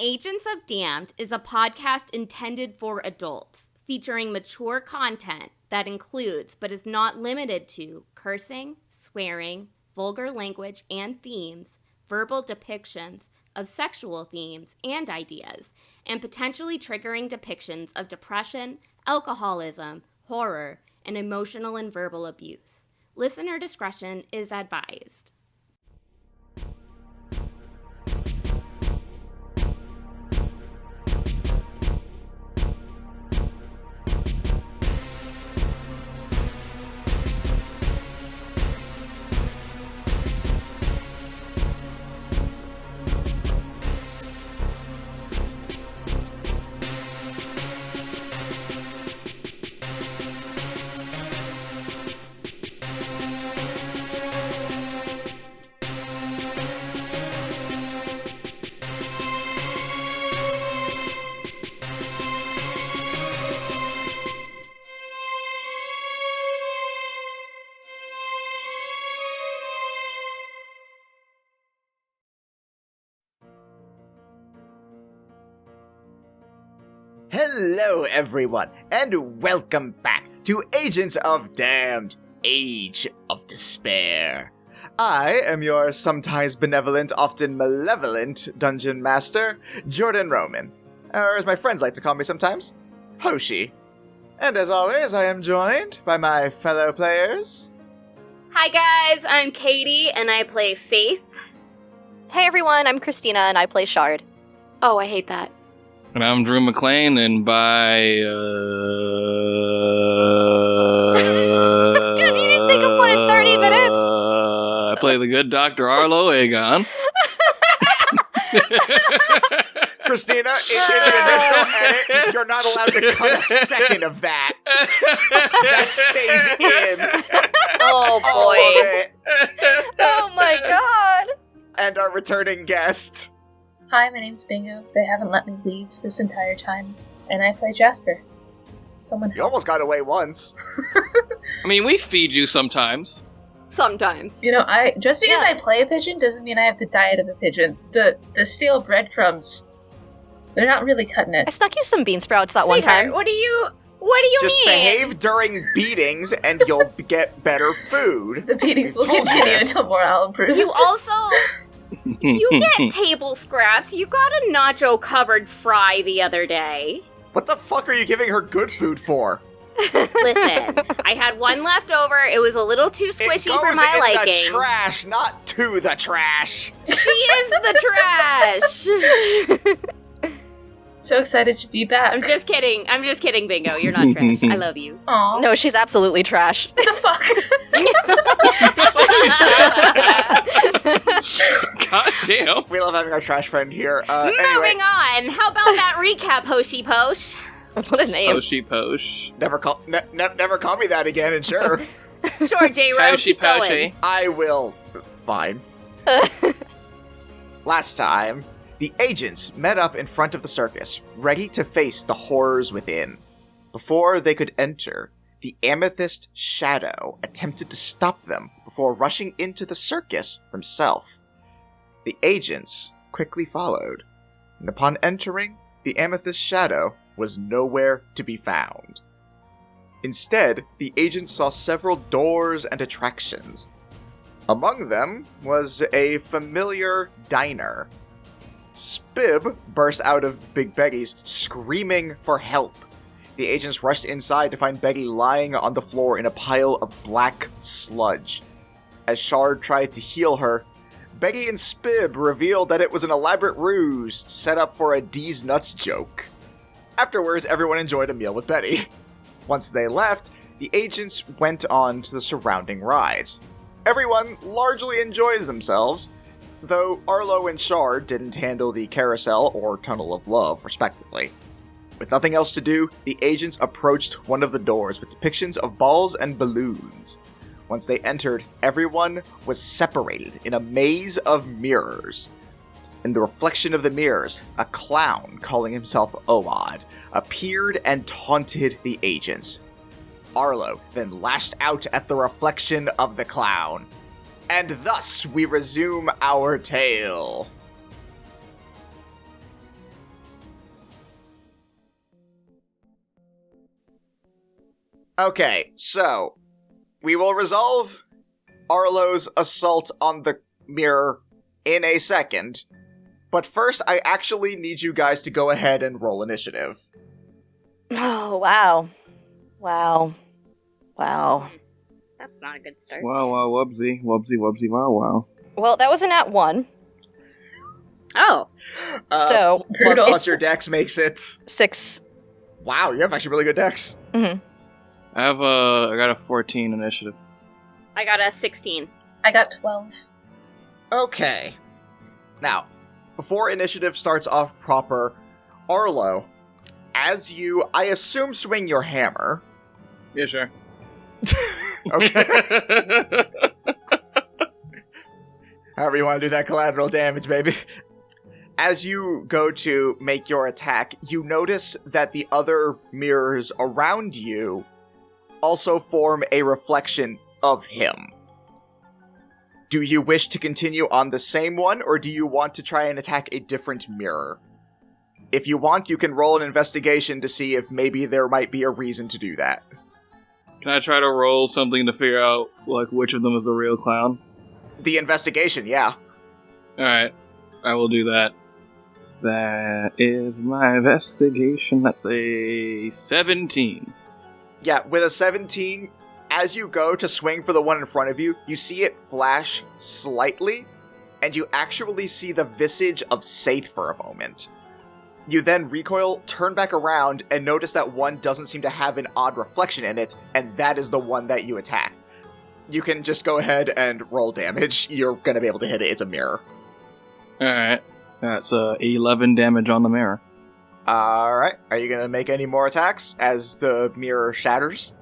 Agents of Damned is a podcast intended for adults, featuring mature content that includes, but is not limited to, cursing, swearing, vulgar language and themes, verbal depictions of sexual themes and ideas, and potentially triggering depictions of depression, alcoholism, horror, and emotional and verbal abuse. Listener discretion is advised. Hello, everyone, and welcome back to Agents of Damned, Age of Despair. I am your sometimes benevolent, often malevolent dungeon master, Jordan Roman, or as my friends like to call me sometimes, Hoshi. And as always, I am joined by my fellow players. Hi guys, I'm Katie, and I play Saith. Hey everyone, I'm Christina, and I play Shard. Oh, I hate that. And I'm Drew McLean, and by, You didn't think of one in 30 minutes! I play the good Dr. Arlo Aegon. Christina, in the initial edit, you're not allowed to cut a second of that. That stays in. Oh boy. All of it. Oh my god. And our returning guest. Hi, my name's Bingo. They haven't let me leave this entire time, and I play Jasper. Someone You almost got away once. I mean, we feed you sometimes. Sometimes. You know, just because I play a pigeon doesn't mean I have the diet of a pigeon. The stale breadcrumbs, they're not really cutting it. I snuck you some bean sprouts that one time. What do you Just mean? behave during beatings and you'll get better food. The beatings will Told you continue this. until morale improves. You also... You get table scraps. You got a nacho-covered fry the other day. What the fuck are you giving her good food for? Listen, I had one left over. It was a little too squishy it goes for my in liking. the trash, not to the trash. She is the trash. So excited to be back. I'm just kidding, Bingo. You're not trash. I love you. Aw. No, she's absolutely trash. What the fuck? God damn. We love having our trash friend here. Moving Anyway, on. How about that recap, Hoshi Posh? What a name. Poshy posh. never call me that again, and sure, Sure, J-Ro, Poshy keep going. poshy. I will. Fine. Last time, the agents met up in front of the circus, ready to face the horrors within. Before they could enter, the Amethyst Shadow attempted to stop them before rushing into the circus himself. The agents quickly followed, and upon entering, the Amethyst Shadow was nowhere to be found. Instead, the agents saw several doors and attractions. Among them was a familiar diner. Spib burst out of Big Betty's, screaming for help. The agents rushed inside to find Betty lying on the floor in a pile of black sludge. As Shard tried to heal her, Betty and Spib revealed that it was an elaborate ruse set up for a D's Nuts joke. Afterwards, everyone enjoyed a meal with Betty. Once they left, the agents went on to the surrounding rides. Everyone largely enjoys themselves, though Arlo and Shard didn't handle the carousel or tunnel of love, respectively. With nothing else to do, the agents approached one of the doors with depictions of balls and balloons. Once they entered, everyone was separated in a maze of mirrors. In the reflection of the mirrors, a clown calling himself Owad appeared and taunted the agents. Arlo then lashed out at the reflection of the clown. And thus we resume our tale. Okay, so we will resolve Arlo's assault on the mirror in a second, but first I actually need you guys to go ahead and roll initiative. Oh, wow. Wow. That's not a good start. Wow, wubsy, wow. Well, that was a nat 1. Oh. So, Brutal. Plus your dex makes it... 6. Wow, you have actually really good dex. Mm-hmm. I got a 14 initiative. I got a 16. I got 12. Okay. Now, before initiative starts off proper, Arlo, as you, I assume, swing your hammer. Yeah, sure. Okay. However you want to do that collateral damage, baby. As you go to make your attack, you notice that the other mirrors around you also form a reflection of him. Do you wish to continue on the same one, or do you want to try and attack a different mirror? If you want, you can roll an investigation to see if maybe there might be a reason to do that. Can I try to roll something to figure out, like, which of them is the real clown? The investigation, yeah. Alright, I will do that. That is my investigation. That's a 17. Yeah, with a 17, as you go to swing for the one in front of you, you see it flash slightly, and you actually see the visage of Saith for a moment. You then recoil, turn back around, and notice that one doesn't seem to have an odd reflection in it, and that is the one that you attack. You can just go ahead and roll damage. You're going to be able to hit it. It's a mirror. Alright, that's 11 damage on the mirror. Alright, are you going to make any more attacks as the mirror shatters?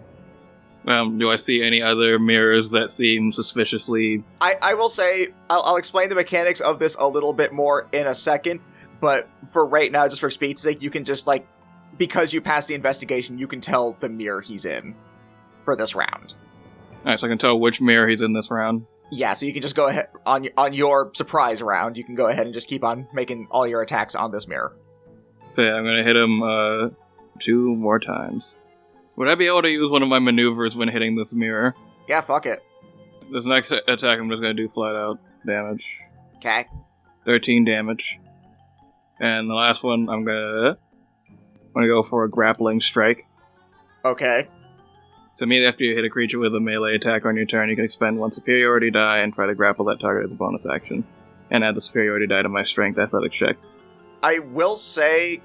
Do I see any other mirrors that seem suspiciously... I will say, I'll explain the mechanics of this a little bit more in a second, but for right now, just for speed's sake, you can just, like, because you passed the investigation, you can tell the mirror he's in for this round. Alright, so I can tell which mirror he's in this round. Yeah, so you can just go ahead, on your surprise round, you can go ahead and just keep on making all your attacks on this mirror. So yeah, I'm gonna hit him 2 more times. Would I be able to use one of my maneuvers when hitting this mirror? Yeah, fuck it. This next attack I'm just gonna do flat out damage. Okay. 13 damage. And the last one, I'm gonna go for a grappling strike. Okay. So immediately after you hit a creature with a melee attack on your turn, you can expend 1 superiority die and try to grapple that target as a bonus action. And add the superiority die to my strength athletics check. I will say,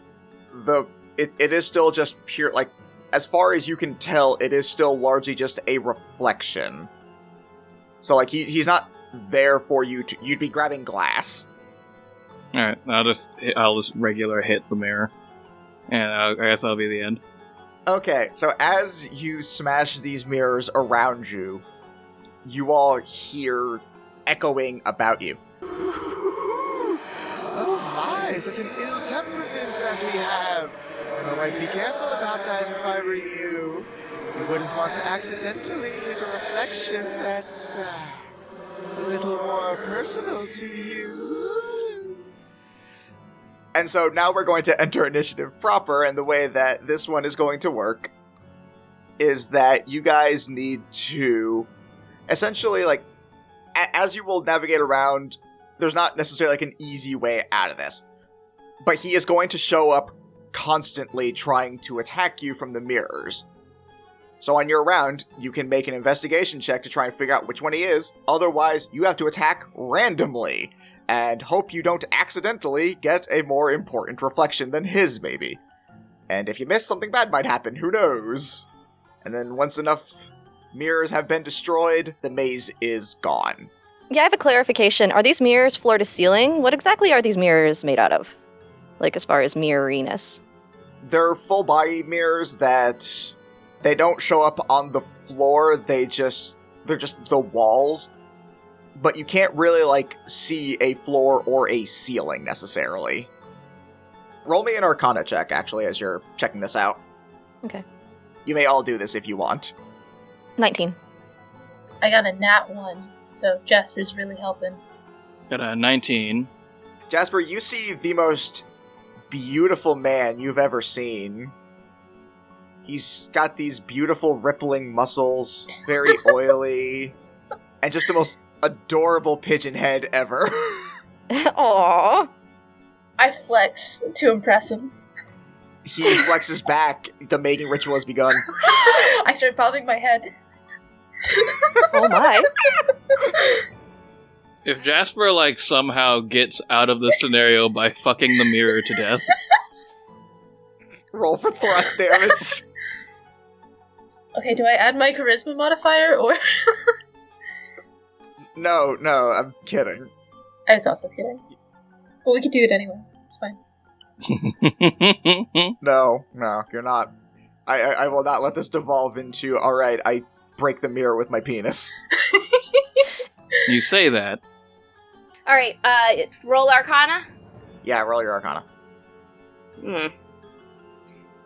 it is still just pure, like, as far as you can tell, it is still largely just a reflection. So, like, he's not there for you to... You'd be grabbing glass. Alright, I'll just regular hit the mirror. And I guess that'll be the end. Okay, so as you smash these mirrors around you, you all hear echoing about you. Oh my, such an ill temperament that we have. Alright, be careful about that if I were you. You wouldn't want to accidentally hit a reflection that's a little more personal to you. And so now we're going to enter initiative proper, and the way that this one is going to work is that you guys need to essentially, like, as you will navigate around, there's not necessarily like an easy way out of this. But he is going to show up constantly trying to attack you from the mirrors. So on your round, you can make an investigation check to try and figure out which one he is. Otherwise, you have to attack randomly and hope you don't accidentally get a more important reflection than his, maybe. And if you miss, something bad might happen, who knows? And then once enough mirrors have been destroyed, the maze is gone. Yeah, I have a clarification. Are these mirrors floor to ceiling? What exactly are these mirrors made out of? Like, as far as mirroriness? They're full-body mirrors that they don't show up on the floor, they're just the walls. But you can't really, like, see a floor or a ceiling, necessarily. Roll me an Arcana check, actually, as you're checking this out. Okay. You may all do this if you want. 19. I got a nat 1, so Jasper's really helping. Got a 19. Jasper, you see the most beautiful man you've ever seen. He's got these beautiful rippling muscles, very oily, and just the most adorable pigeon head ever. Aww. I flex to impress him. He flexes back. The mating ritual has begun. I start bobbing my head. Oh my. If Jasper, somehow gets out of the scenario by fucking the mirror to death. Roll for thrust damage. Okay, do I add my charisma modifier, or... No, I'm kidding. I was also kidding. But we could do it anyway. It's fine. No, you're not. I will not let this devolve into, alright, I break the mirror with my penis. You say that. Alright, roll Arcana. Yeah, roll your Arcana.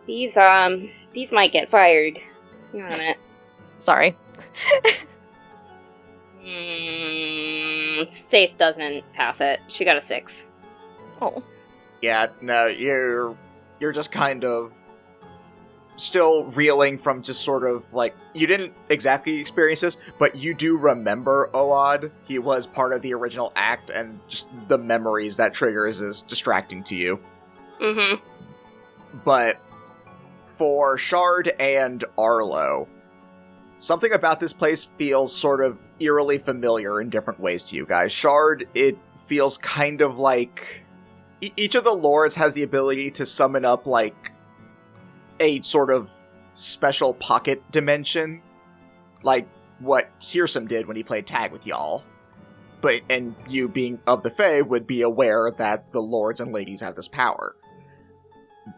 These might get fired. Hang on a minute. Sorry. Safe doesn't pass it. She got a 6. Oh. Yeah, no, you're just kind of still reeling from just sort of you didn't exactly experience this, but you do remember Owad. He was part of the original act, and just the memories that triggers is distracting to you. Mm-hmm. But for Shard and Arlo, something about this place feels sort of eerily familiar in different ways to you guys. Shard, it feels kind of like... Each of the lords has the ability to summon up, a sort of special pocket dimension, like what Hearsome did when he played tag with y'all. And you, being of the Fae, would be aware that the lords and ladies have this power.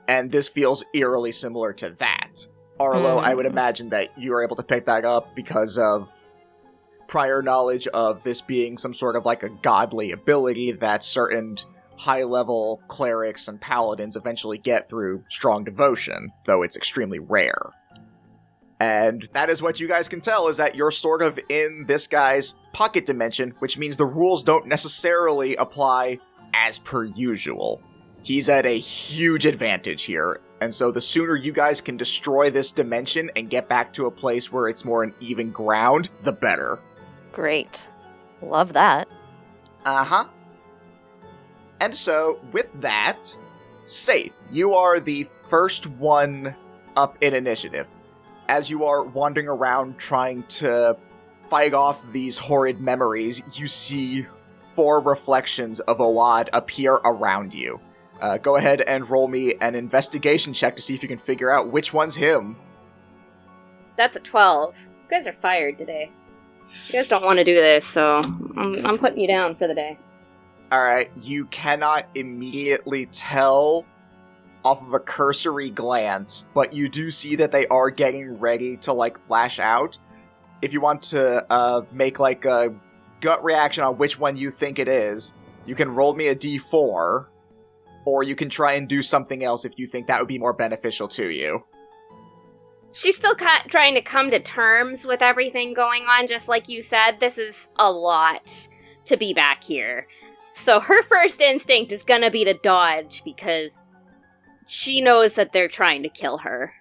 And this feels eerily similar to that. Arlo, I would imagine that you were able to pick that up because of prior knowledge of this being some sort of a godly ability that certain high-level clerics and paladins eventually get through strong devotion, though it's extremely rare. And that is what you guys can tell, is that you're sort of in this guy's pocket dimension, which means the rules don't necessarily apply as per usual. He's at a huge advantage here, and so the sooner you guys can destroy this dimension and get back to a place where it's more an even ground, the better. Great. Love that. Uh-huh. And so, with that, Saith, you are the first one up in initiative. As you are wandering around trying to fight off these horrid memories, you see 4 reflections of Owad appear around you. Go ahead and roll me an investigation check to see if you can figure out which one's him. That's a 12. You guys are fired today. You guys don't want to do this, so I'm putting you down for the day. Alright, you cannot immediately tell off of a cursory glance, but you do see that they are getting ready to, lash out. If you want to make, a gut reaction on which one you think it is, you can roll me a d4, or you can try and do something else if you think that would be more beneficial to you. She's still trying to come to terms with everything going on, just like you said. This is a lot to be back here. So her first instinct is gonna be to dodge, because she knows that they're trying to kill her.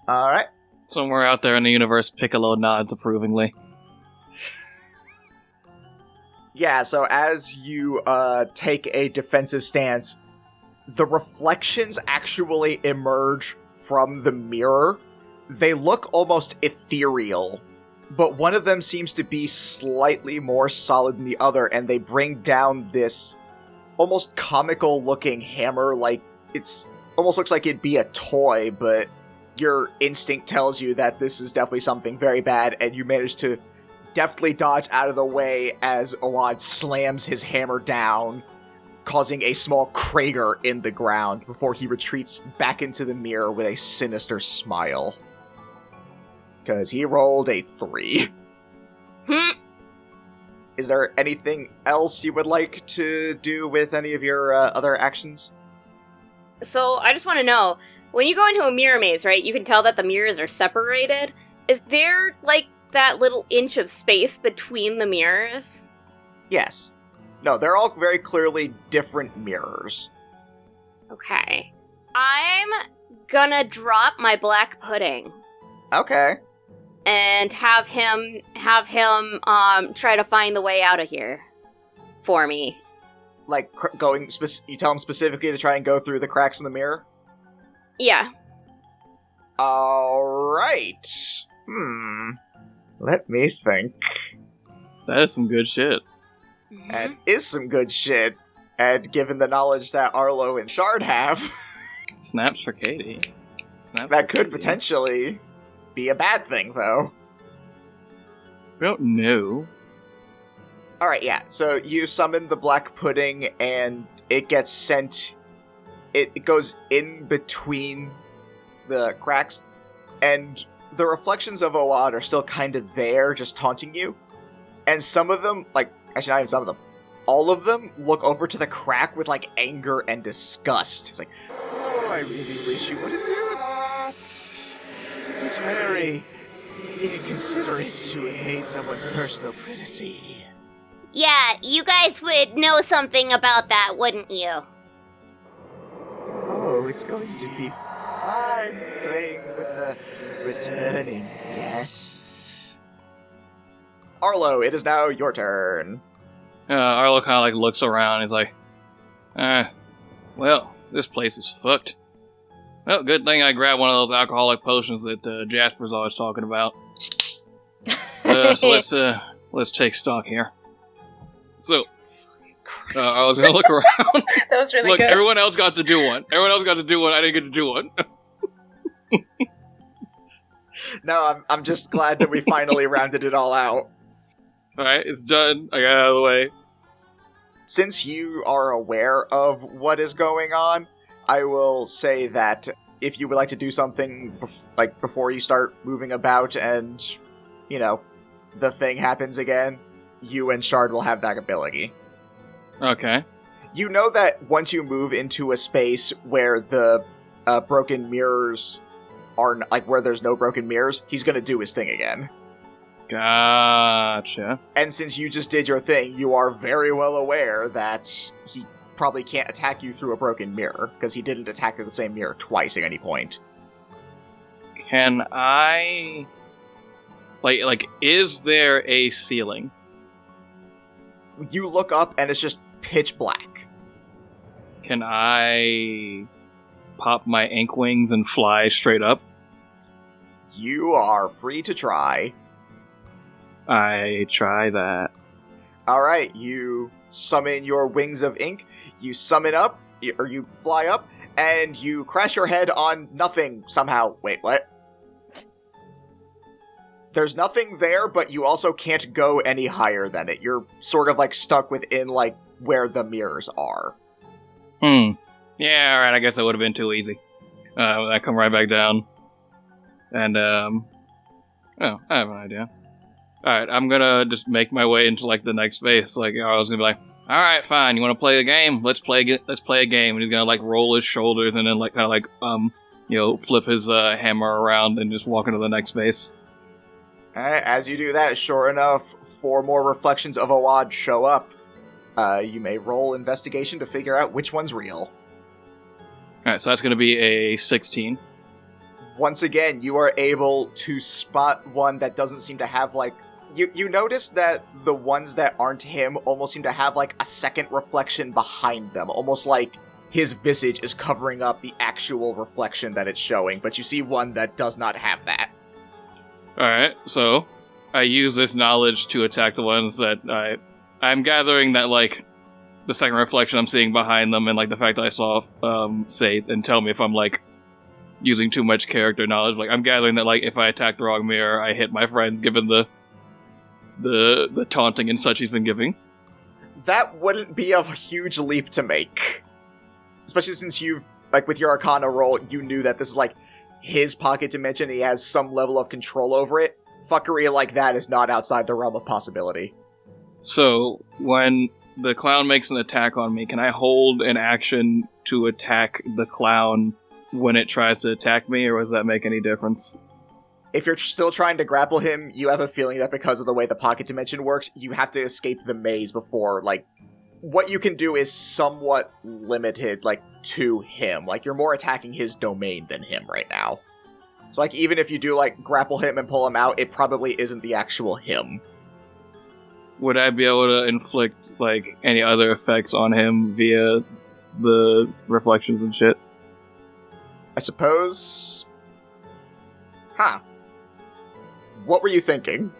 Alright. Somewhere out there in the universe, Piccolo nods approvingly. Yeah, so as you take a defensive stance, the reflections actually emerge from the mirror. They look almost ethereal, but one of them seems to be slightly more solid than the other, and they bring down this almost comical-looking hammer, it's almost looks like it'd be a toy, but your instinct tells you that this is definitely something very bad, and you manage to deftly dodge out of the way as Owad slams his hammer down, causing a small crater in the ground before he retreats back into the mirror with a sinister smile. Because he rolled a 3. Is there anything else you would like to do with any of your other actions? So, I just want to know, when you go into a mirror maze, right, you can tell that the mirrors are separated. Is there, that little inch of space between the mirrors? Yes. No, they're all very clearly different mirrors. Okay. I'm gonna drop my black pudding Okay. and have him try to find the way out of here for me. Like, you tell him specifically to try and go through the cracks in the mirror? Yeah. Alright. Let me think. That is some good shit. Mm-hmm. And is some good shit. And given the knowledge that Arlo and Shard have, Snaps for Katie. that could potentially be a bad thing, though. We don't know. Alright, yeah. So you summon the black pudding, and it gets sent. It goes in between the cracks, and the reflections of Owad are still kind of there, just taunting you. And some of them, like, actually not even some of them, all of them look over to the crack with, like, anger and disgust. It's like, oh, I really wish you wouldn't do that. It's very inconsiderate to invade someone's personal privacy. Yeah, you guys would know something about that, wouldn't you? Oh, it's going to be fun playing with the returning guests. Arlo, it is now your turn. Arlo kind of like looks around. He's like, well, this place is fucked. Well, good thing I grabbed one of those alcoholic potions that Jasper's always talking about. So let's take stock here. So, I was gonna look around. That was really Look, good. everyone else got to do one. I didn't get to do one. No, I'm just glad that we finally rounded it all out. Alright, it's done. I got it out of the way. Since you are aware of what is going on, I will say that if you would like to do something before you start moving about and, you know, the thing happens again, you and Shard will have that ability. Okay. You know that once you move into a space where the broken mirrors are, like, where there's no broken mirrors, he's gonna do his thing again. Gotcha. And since you just did your thing, you are very well aware that he probably can't attack you through a broken mirror, because he didn't attack through the same mirror twice at any point. Can I... Like, is there a ceiling? You look up, and it's just pitch black. Can I pop my ink wings and fly straight up? You are free to try. I try that. Alright, you summon your wings of ink, you summon up, or you fly up, and you crash your head on nothing somehow. Wait, what? There's nothing there, but you also can't go any higher than it. You're sort of, like, stuck within, like, where the mirrors are. Yeah, alright, I guess that would have been too easy. I come right back down. And, oh, I have an idea. Alright, I'm gonna just make my way into, like, the next space. Like, I was gonna be like, alright, fine, you wanna play a game? Let's play a game. And he's gonna, like, roll his shoulders and then, like, kind of like, flip his hammer around and just walk into the next space. Alright, as you do that, sure enough, 4 more reflections of Owad show up. You may roll investigation to figure out which one's real. Alright, so that's gonna be a 16. Once again, you are able to spot one that doesn't seem to have, like... You notice that the ones that aren't him almost seem to have, like, a second reflection behind them. Almost like his visage is covering up the actual reflection that it's showing. But you see one that does not have that. Alright, so I use this knowledge to attack the ones that I'm gathering that, like, the second reflection I'm seeing behind them and, like, the fact that I saw Sate and tell me if I'm, like, using too much character knowledge. Like, I'm gathering that, like, if I attack the wrong mirror, I hit my friend, given the taunting and such he's been giving. That wouldn't be a huge leap to make. Especially since you've, like, with your Arcana roll, you knew that this is, like, his pocket dimension, he has some level of control over it. Fuckery like that is not outside the realm of possibility. So, when the clown makes an attack on me, can I hold an action to attack the clown when it tries to attack me, or does that make any difference? If you're still trying to grapple him, you have a feeling that because of the way the pocket dimension works, you have to escape the maze before, like, what you can do is somewhat limited, like, to him. Like, you're more attacking his domain than him right now. So, like, even if you do, like, grapple him and pull him out, it probably isn't the actual him. Would I be able to inflict, like, any other effects on him via the reflections and shit? I suppose... Huh. What were you thinking?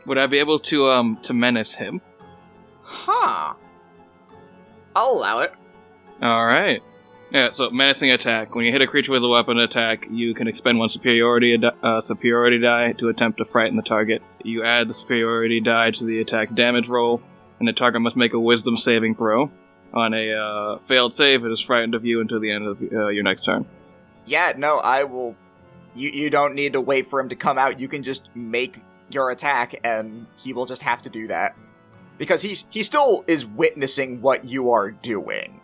Would I be able to menace him? Huh. I'll allow it. Alright. Yeah, so menacing attack. When you hit a creature with a weapon attack, you can expend one superiority die to attempt to frighten the target. You add the superiority die to the attack's damage roll, and the target must make a wisdom saving throw. On a failed save, it is frightened of you until the end of your next turn. Yeah, no, I will... You don't need to wait for him to come out. You can just make your attack, and he will just have to do that. Because he still is witnessing what you are doing.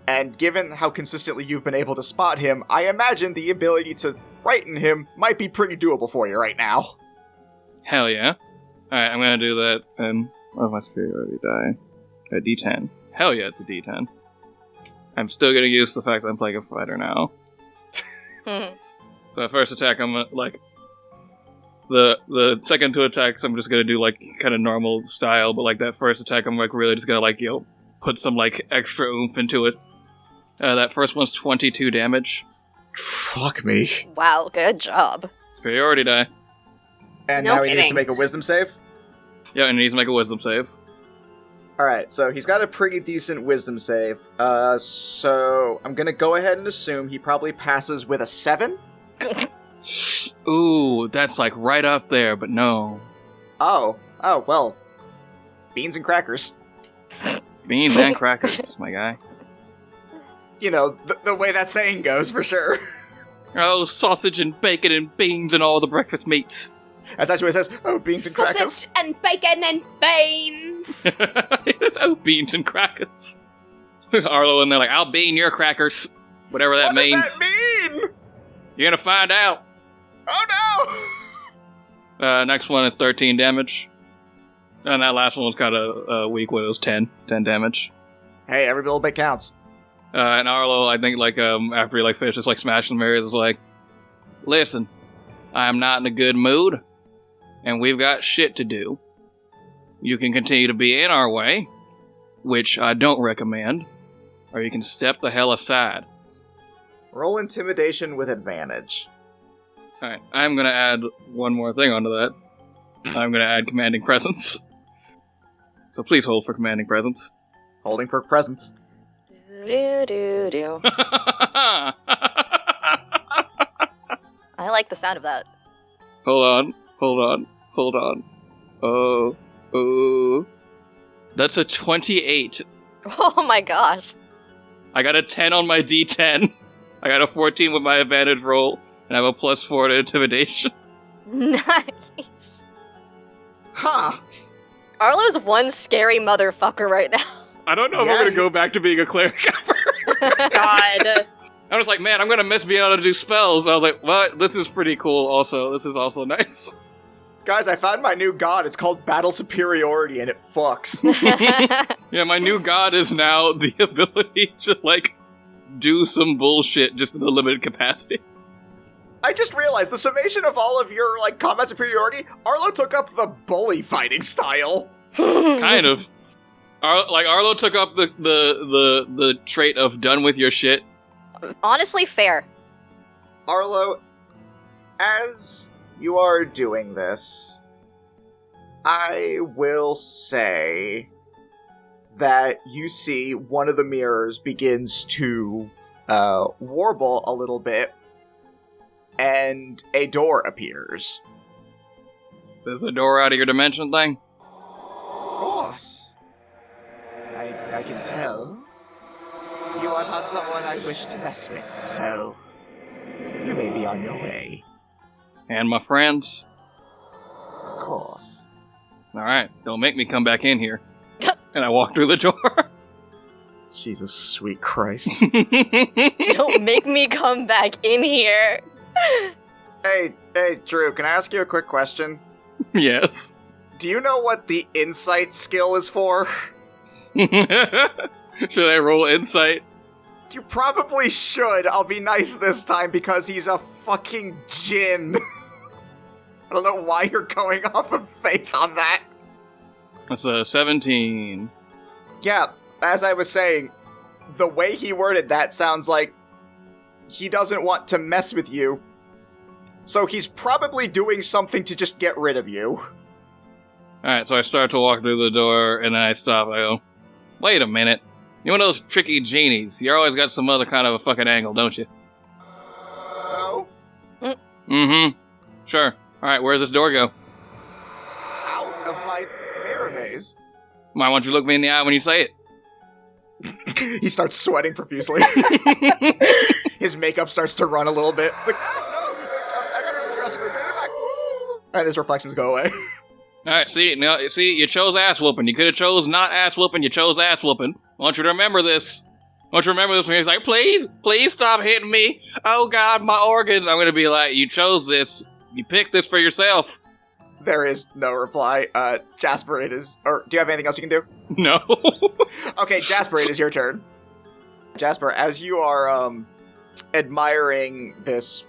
And given how consistently you've been able to spot him, I imagine the ability to frighten him might be pretty doable for you right now. Hell yeah. Alright, I'm gonna do that, and... What's my superiority die? A D10. Hell yeah, it's a D10. I'm still gonna use the fact that I'm playing a fighter now. So first attack, I'm like... The second two attacks, I'm just gonna do, like, kind of normal style, but, like, that first attack, I'm, like, really just gonna, like, put some, like, extra oomph into it. That first one's 22 damage. Fuck me. Wow, good job. Superiority die. And No now he needs to kidding. make a wisdom save? Yeah, and he needs to make a wisdom save. Alright, so he's got a pretty decent wisdom save. So I'm gonna go ahead and assume he probably passes with a 7? Ooh, that's, like, right up there, but no. Oh, well. Beans and crackers. Beans and crackers, my guy. You know, the way that saying goes, for sure. Oh, sausage and bacon and beans and all the breakfast meats. That's actually what it says. Oh, beans and crackers. Sausage and bacon and beans. Yes, oh, beans and crackers. Arlo and they're like, I'll bean your crackers. Whatever that means. What does that mean? You're gonna find out. Oh no! Next one is 13 damage. And that last one was kind of weak when it was 10 damage. Hey, every little bit counts. And Arlo, I think, like, after he, like, finishes, like, smashing the mirrors, is like, listen, I am not in a good mood, and we've got shit to do. You can continue to be in our way, which I don't recommend, or you can step the hell aside. Roll intimidation with advantage. Alright, I'm gonna add one more thing onto that. I'm gonna add commanding presence. So please hold for commanding presence. Holding for presence. Do. I like the sound of that. Hold on. Oh. That's a 28. Oh my gosh. I got a 10 on my D10. I got a 14 with my advantage roll, and I have a +4 to intimidation. Nice. Huh. Arlo's one scary motherfucker right now. I don't know if I'm gonna go back to being a cleric ever. God. I was like, man, I'm gonna miss being able to do spells. I was like, what? This is pretty cool also. This is also nice. Guys, I found my new god. It's called Battle Superiority, and it fucks. Yeah, my new god is now the ability to, like, do some bullshit just in a limited capacity. I just realized the summation of all of your, like, combat superiority, Arlo took up the bully fighting style. Kind of. Arlo took up the trait of done with your shit. Honestly, fair. Arlo, as you are doing this, I will say that you see one of the mirrors begins to warble a little bit, and a door appears. There's a door out of your dimension thing? Of course. I can tell. You are not someone I wish to mess with, so you may be on your way. And my friends? Of course. Alright, don't make me come back in here. And I walk through the door. Jesus, sweet Christ. Don't make me come back in here. Hey, Drew, can I ask you a quick question? Yes. Do you know what the insight skill is for? Should I roll insight? You probably should. I'll be nice this time because he's a fucking djinn. I don't know why you're going off of fake on that. That's a 17. Yeah, as I was saying, the way he worded that sounds like he doesn't want to mess with you. So he's probably doing something to just get rid of you. Alright, so I start to walk through the door, and then I stop. I go, wait a minute. You're one of those tricky genies. You always got some other kind of a fucking angle, don't you? Oh? Mm-hmm. Sure. Alright, where does this door go? Out of my mirror maze. Why won't you look me in the eye when you say it? He starts sweating profusely. His makeup starts to run a little bit. It's like, oh no, I gotta go to the dressing room, get it back. And his reflections go away. Alright, see, you chose ass whooping. You could have chose not ass whooping, you chose ass whooping. I want you to remember this. I want you to remember this when he's like, please stop hitting me. Oh god, my organs. I'm gonna be like, you chose this. You picked this for yourself. There is no reply. Jasper, it is... Or, do you have anything else you can do? No. Okay, Jasper, it is your turn. Jasper, as you are, admiring this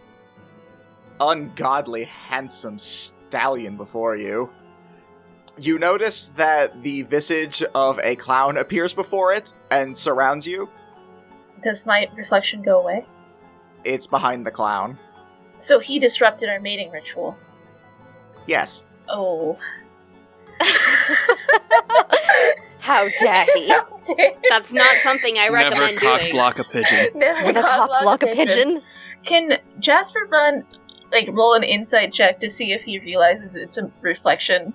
ungodly handsome stallion before you, you notice that the visage of a clown appears before it and surrounds you. Does my reflection go away? It's behind the clown. So he disrupted our mating ritual. Yes. Oh. How dare he? That's not something I Never recommend cock doing. block a pigeon. Never cock block a pigeon. Can Jasper roll an insight check to see if he realizes it's a reflection?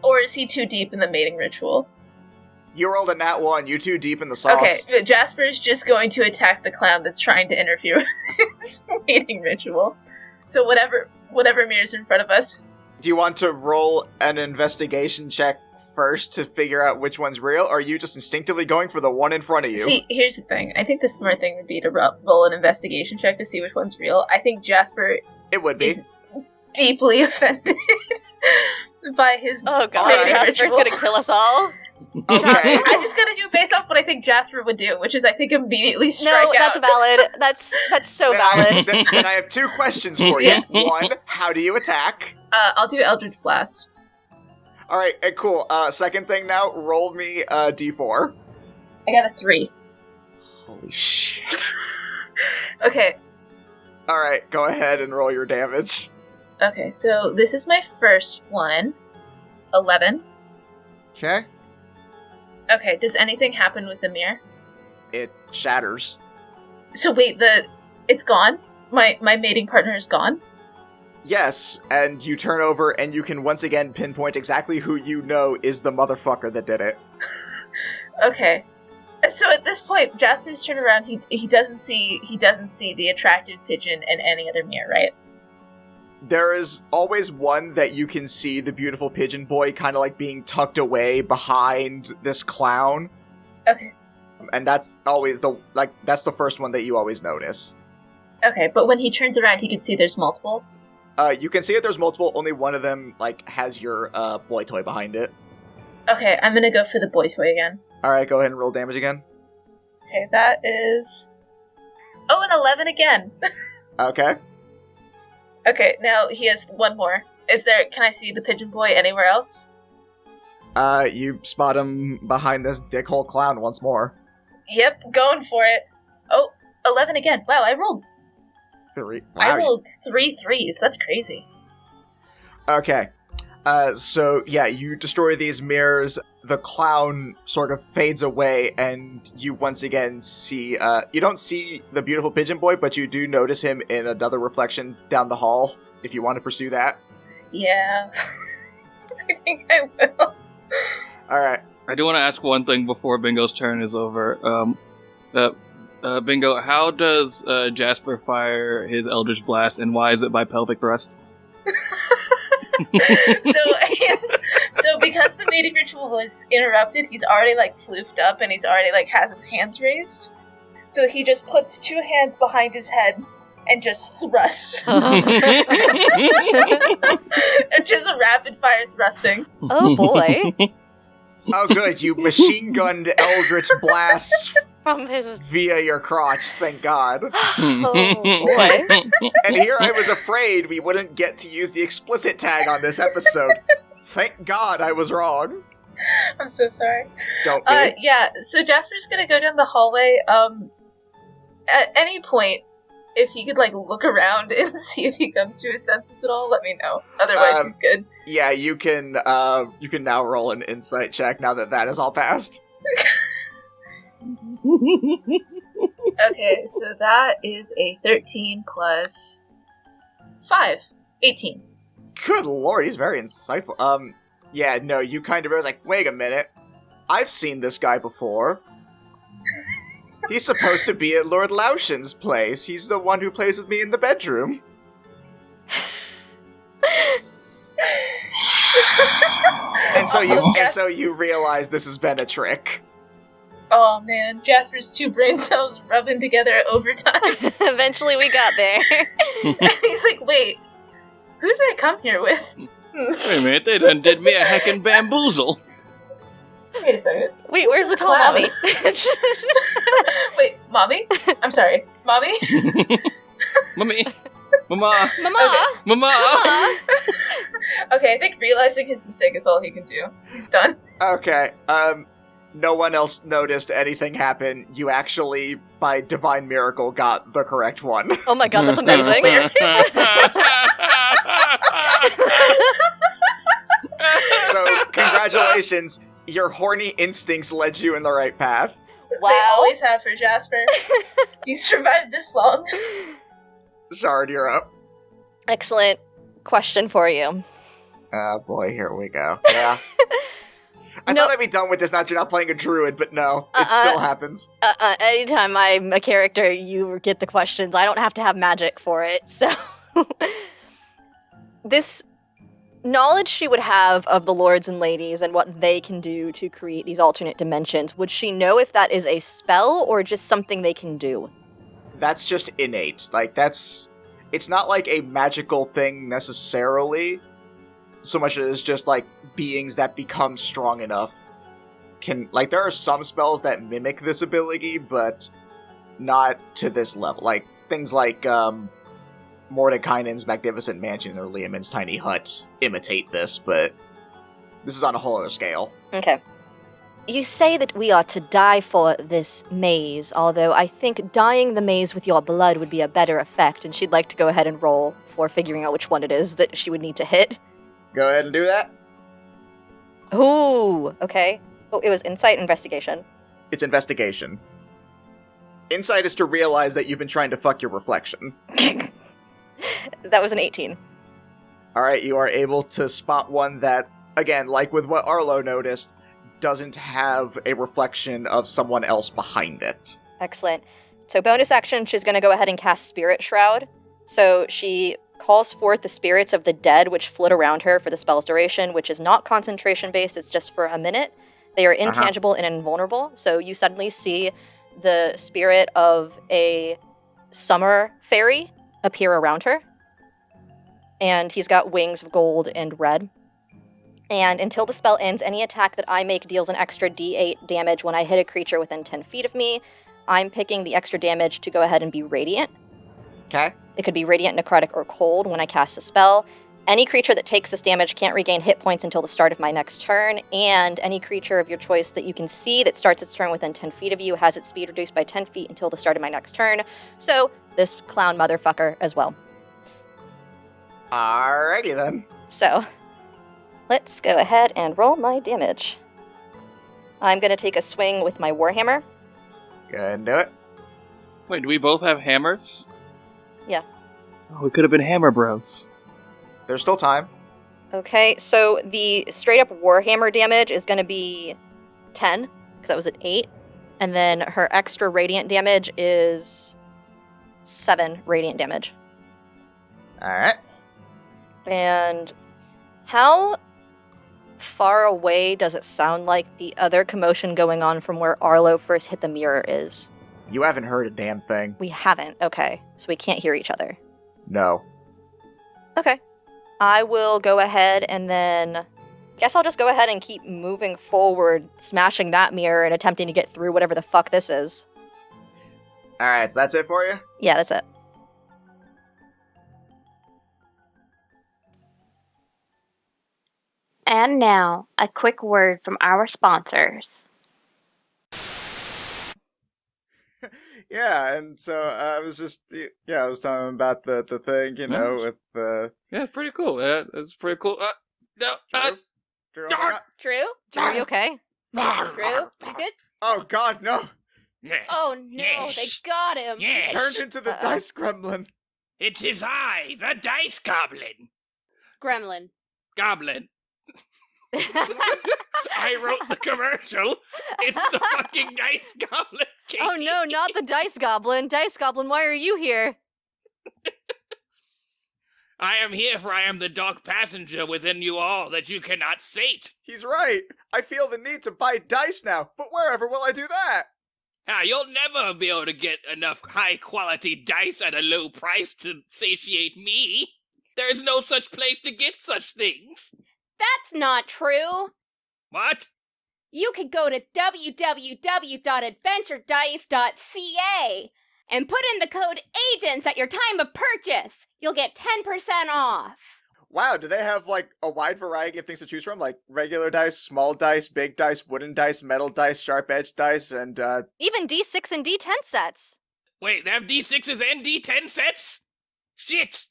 Or is he too deep in the mating ritual? You rolled a nat 1, you too deep in the sauce. Okay, but Jasper is just going to attack the clown that's trying to interfere with his mating ritual. So whatever mirror's in front of us. Do you want to roll an investigation check first to figure out which one's real, or are you just instinctively going for the one in front of you? See, here's the thing. I think the smart thing would be to roll an investigation check to see which one's real. I think Jasper It would be. is deeply offended by his Oh god, mating Jasper's ritual. gonna kill us all. Okay. I'm just gonna do it based off what I think Jasper would do, which is I think immediately strike No, out. that's valid. That's so valid. Then I have two questions for you. Yeah. One, how do you attack? I'll do Eldritch Blast. Alright, cool. Second thing now, roll me a d4. I got a 3. Holy shit. Okay, Alright, go ahead and roll your damage. okay, so this is my first one. 11. Okay. Okay, does anything happen with the mirror? It shatters. So wait, it's gone? My mating partner is gone? Yes, and you turn over and you can once again pinpoint exactly who you know is the motherfucker that did it. Okay. So at this point, Jasper's turned around. He doesn't see the attractive pigeon in any other mirror, right? There is always one that you can see the beautiful pigeon boy kind of like being tucked away behind this clown. Okay. And that's always that's the first one that you always notice. Okay, but when he turns around, he can see there's multiple. You can see that there's multiple, only one of them has your boy toy behind it. Okay, I'm gonna go for the boy toy again. Alright, go ahead and roll damage again. Okay, that is... Oh, an 11 again! Okay. Okay, now he has one more. Can I see the pigeon boy anywhere else? You spot him behind this dickhole clown once more. Yep, going for it. Oh, 11 again. Wow, I rolled 3. I Wow. rolled 3 3s. That's crazy. Okay. So yeah, you destroy these mirrors, the clown sort of fades away, and you once again see, you don't see the beautiful pigeon boy, but you do notice him in another reflection down the hall, if you want to pursue that. Yeah. I think I will. Alright. I do want to ask one thing before Bingo's turn is over. Bingo, how does Jasper fire his Eldritch Blast, and why is it by pelvic thrust? So because the mating ritual was interrupted, he's already floofed up and he's already has his hands raised. So he just puts 2 hands behind his head and just thrusts. It's just a rapid fire thrusting. Oh boy. Oh, good. You machine gunned Eldritch blasts From his... via your crotch, thank God. Oh, boy. And here I was afraid we wouldn't get to use the explicit tag on this episode. Thank God I was wrong. I'm so sorry. Don't be. Yeah, so Jasper's gonna go down the hallway. At any point, if he could, like, look around and see if he comes to his senses at all, let me know. Otherwise, he's good. Yeah, you can now roll an insight check now that is all passed. Okay, so that is a 13 plus 5. 18. Good lord, he's very insightful. Yeah, no, you kind of was like, wait a minute. I've seen this guy before. He's supposed to be at Lord Laushin's place. He's the one who plays with me in the bedroom. and so you realize this has been a trick. Oh man, Jasper's two brain cells rubbing together at overtime. Eventually we got there. And he's like, wait, who did I come here with? Wait a minute, they done did me a heckin' bamboozle. Wait a second. Wait, where's the This is tall clown. mommy? Wait, mommy? I'm sorry, mommy? Mommy. Mama. Mama! Mama. Okay, I think realizing his mistake is all he can do. He's done. Okay, no one else noticed anything happen. You actually, by divine miracle, got the correct one. Oh my god, that's amazing. So, congratulations. Your horny instincts led you in the right path. They Wow. always have for Jasper. He's survived this long. Shard, you're up. Excellent question for you. Oh boy, here we go. Yeah. I No. thought I'd be done with this now that you're not playing a druid, but no, it still happens. Anytime I'm a character, you get the questions. I don't have to have magic for it, so... This knowledge she would have of the lords and ladies and what they can do to create these alternate dimensions, would she know if that is a spell or just something they can do? That's just innate. Like, it's not like a magical thing necessarily, so much as just, like, beings that become strong enough can, like, there are some spells that mimic this ability, but not to this level. Like, things like, Mordekainen's Magnificent Mansion or Liamin's Tiny Hut imitate this, but this is on a whole other scale. Okay. You say that we are to die for this maze, although I think dyeing the maze with your blood would be a better effect, and she'd like to go ahead and roll for figuring out which one it is that she would need to hit. Go ahead and do that. Ooh, okay. Oh, it was insight investigation. It's investigation. Insight is to realize that you've been trying to fuck your reflection. That was an 18. Alright, you are able to spot one that, again, like with what Arlo noticed, doesn't have a reflection of someone else behind it. Excellent. So bonus action, she's going to go ahead and cast Spirit Shroud. So she calls forth the spirits of the dead which flit around her for the spell's duration, which is not concentration-based, it's just for a minute. They are intangible and invulnerable, so you suddenly see the spirit of a summer fairy appear around her. And he's got wings of gold and red. And until the spell ends, any attack that I make deals an extra d8 damage when I hit a creature within 10 feet of me. I'm picking the extra damage to go ahead and be radiant. Okay? It could be radiant, necrotic, or cold when I cast a spell. Any creature that takes this damage can't regain hit points until the start of my next turn, and any creature of your choice that you can see that starts its turn within 10 feet of you has its speed reduced by 10 feet until the start of my next turn. So, this clown motherfucker as well. Alrighty then. So, let's go ahead and roll my damage. I'm going to take a swing with my Warhammer. Go ahead and do it. Wait, do we both have hammers? Yeah. Oh, we could have been hammer bros. There's still time. Okay, so the straight up Warhammer damage is going to be 10, because that was at 8. And then her extra radiant damage is 7 radiant damage. Alright. And how far away does it sound like the other commotion going on from where Arlo first hit the mirror is? You haven't heard a damn thing. We haven't. Okay, so we can't hear each other. No. Okay. I will go ahead and then Guess I'll just go ahead and keep moving forward, smashing that mirror and attempting to get through whatever the fuck this is. Alright, so that's it for you? Yeah, that's it. And now, a quick word from our sponsors. Yeah, and so I was just, I was telling him about the thing, with the... Yeah, it's pretty cool. It's pretty cool. No, Drew, oh my God. Drew? Drew, are you okay? Drew? You good? Oh God, no! Yes. Oh no, Yes. they got him. Yes. Turned into the dice gremlin. It is I, the Dice Goblin. Gremlin. Goblin. I wrote the commercial. It's the fucking Dice Goblin. Katie. Oh no, not the Dice Goblin. Dice Goblin, why are you here? I am here, for I am the dark passenger within you all that you cannot sate. He's right. I feel the need to buy dice now, but wherever will I do that? You'll never be able to get enough high-quality dice at a low price to satiate me. There is no such place to get such things. That's not true. What? You could go to www.adventuredice.ca and put in the code AGENTS at your time of purchase. You'll get 10% off. Wow, do they have, a wide variety of things to choose from? Like regular dice, small dice, big dice, wooden dice, metal dice, sharp-edged dice, and, Even D6 and D10 sets. Wait, they have D6s and D10 sets? Shit!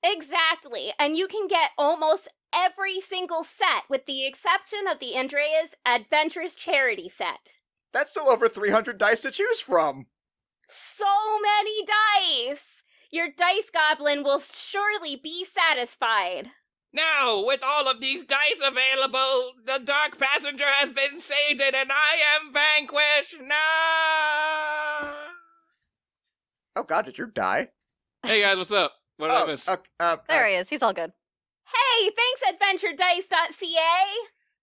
Exactly, and you can get almost every single set with the exception of the Andrea's Adventurous Charity set. that's still over 300 dice to choose from. So many dice! Your dice goblin will surely be satisfied. Now, with all of these dice available, the Dark Passenger has been sated and I am vanquished. No! Oh God, did you die? Hey guys, what's up? What did I miss? There he is. He's all good. Hey, thanks AdventureDice.ca!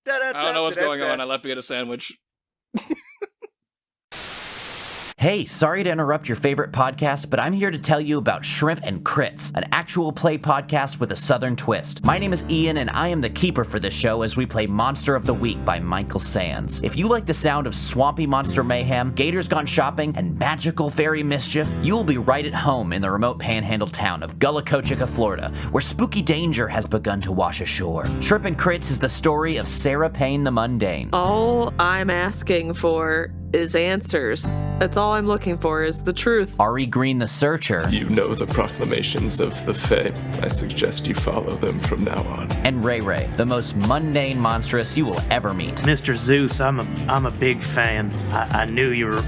I don't know what's going on. I left to get a sandwich. Hey, sorry to interrupt your favorite podcast, but I'm here to tell you about Shrimp and Crits, an actual play podcast with a southern twist. My name is Ian, and I am the keeper for this show as we play Monster of the Week by Michael Sands. If you like the sound of swampy monster mayhem, gators gone shopping, and magical fairy mischief, you will be right at home in the remote panhandle town of Gullah-Kochika, Florida, where spooky danger has begun to wash ashore. Shrimp and Crits is the story of Sarah Payne the Mundane. All I'm asking for is answers. That's all I'm looking for, is the truth. Ari Green the Searcher. You know the proclamations of the Fae. I suggest you follow them from now on. And Ray Ray, the most mundane monstrous you will ever meet. Mr. Zeus, I'm a big fan. I knew you were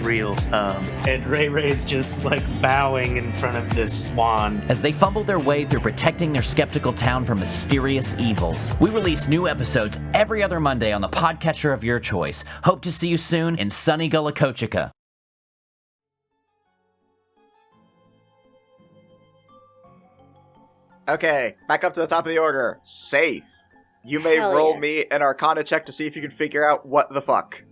real. And Ray Ray's just bowing in front of this swan. As they fumble their way through protecting their skeptical town from mysterious evils. We release new episodes every other Monday on the podcatcher of your choice. Hope to see you soon in sunny Gullah-Kochika. Okay, back up to the top of the order. Safe. You may Hell roll yeah. me an Arcana check to see if you can figure out what the fuck.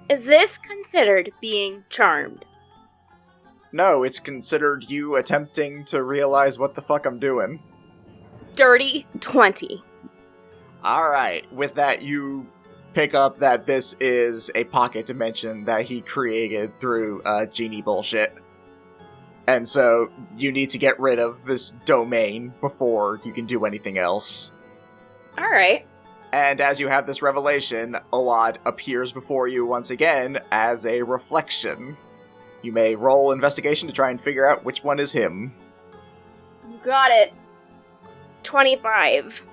Is this considered being charmed? No, it's considered you attempting to realize what the fuck I'm doing. Dirty 20. Alright, with that you pick up that this is a pocket dimension that he created through genie bullshit. And so you need to get rid of this domain before you can do anything else. Alright. And as you have this revelation, Owad appears before you once again as a reflection. You may roll investigation to try and figure out which one is him. Got it. 25.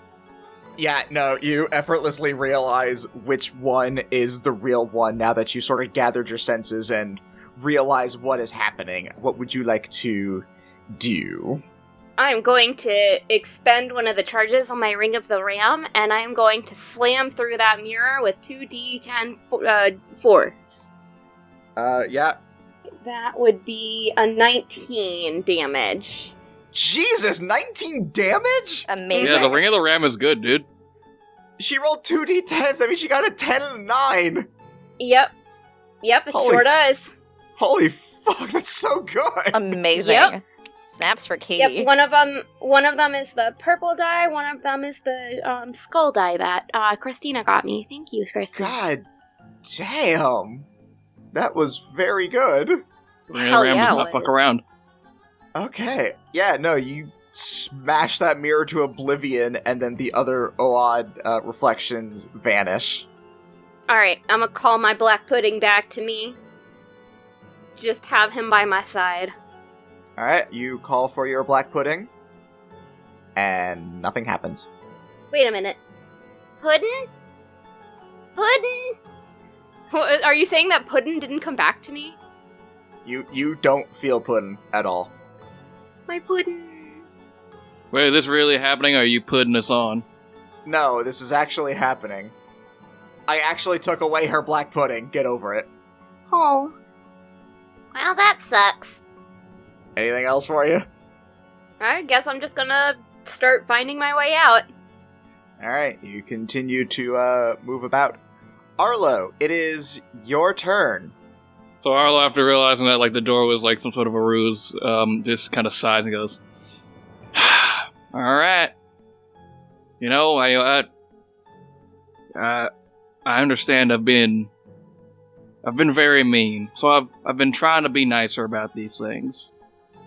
Yeah, no, you effortlessly realize which one is the real one now that you sort of gathered your senses and realize what is happening. What would you like to do? I'm going to expend one of the charges on my Ring of the Ram, and I'm going to slam through that mirror with 2d10 force. Yeah. That would be a 19 damage. Jesus, 19 damage? Amazing. Yeah, the Ring of the Ram is good, dude. She rolled 2d10s, that means she got a 10 and a 9! Yep, it Holy sure does. Holy fuck, that's so good! Amazing. Yep. Snaps for Katie. Yep, one of them is the purple die, one of them is the skull die that Christina got me. Thank you, Christina. God damn. That was very good. Hell Ram yeah, does it not fuck was. around. Okay. Yeah, no, you smash that mirror to oblivion, and then the other OOD reflections vanish. Alright, I'm gonna call my black pudding back to me. Just have him by my side. Alright, you call for your black pudding, and nothing happens. Wait a minute. Puddin'? Puddin'? What, are you saying that Puddin' didn't come back to me? You don't feel pudding at all. My Puddin'. Wait, is this really happening, or are you putting us on? No, this is actually happening. I actually took away her black pudding. Get over it. Oh. Well, that sucks. Anything else for you? I guess I'm just gonna start finding my way out. Alright, you continue to move about. Arlo, it is your turn. So Arlo, after realizing that like the door was like some sort of a ruse, just kind of sighs and goes, "All right, you know, I understand. I've been very mean, so I've been trying to be nicer about these things,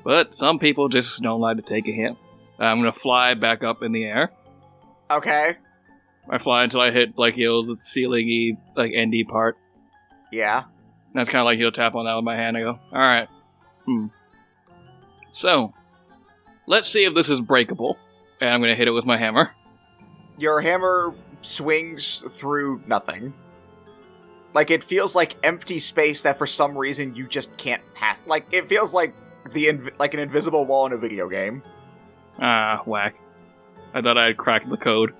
but some people just don't like to take a hint. I'm gonna fly back up in the air. Okay. I fly until I hit like the ceiling-y like endy part. Yeah. That's kind of like he'll tap on that with my hand. I go, all right. So, let's see if this is breakable. And I'm going to hit it with my hammer. Your hammer swings through nothing. Like, it feels like empty space that for some reason you just can't pass. Like, it feels like like an invisible wall in a video game. Ah, whack. I thought I had cracked the code.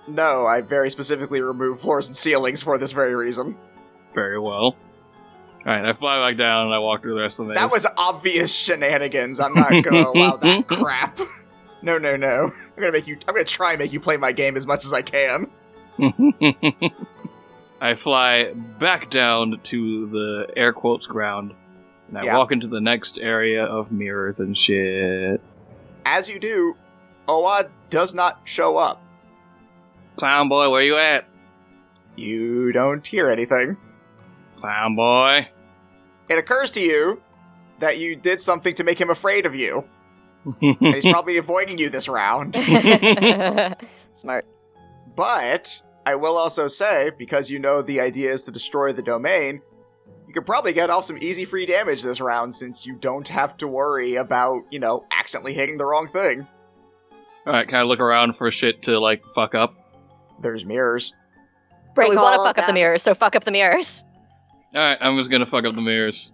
No, I very specifically removed floors and ceilings for this very reason. Very well. Alright, I fly back down and I walk through the rest of the maze. That was obvious shenanigans. I'm not gonna allow that crap. No. I'm gonna try and make you play my game as much as I can. I fly back down to the air quotes ground, and I walk into the next area of mirrors and shit. As you do, OOD does not show up. Clown boy, where you at? You don't hear anything. Clown boy. It occurs to you that you did something to make him afraid of you. And he's probably avoiding you this round. Smart. But I will also say, because you know the idea is to destroy the domain, you could probably get off some easy free damage this round since you don't have to worry about, accidentally hitting the wrong thing. Alright, can I look around for shit to, fuck up? There's mirrors. But we all want to of fuck up the them. mirrors, so fuck up the mirrors. Alright, I'm just gonna fuck up the mirrors.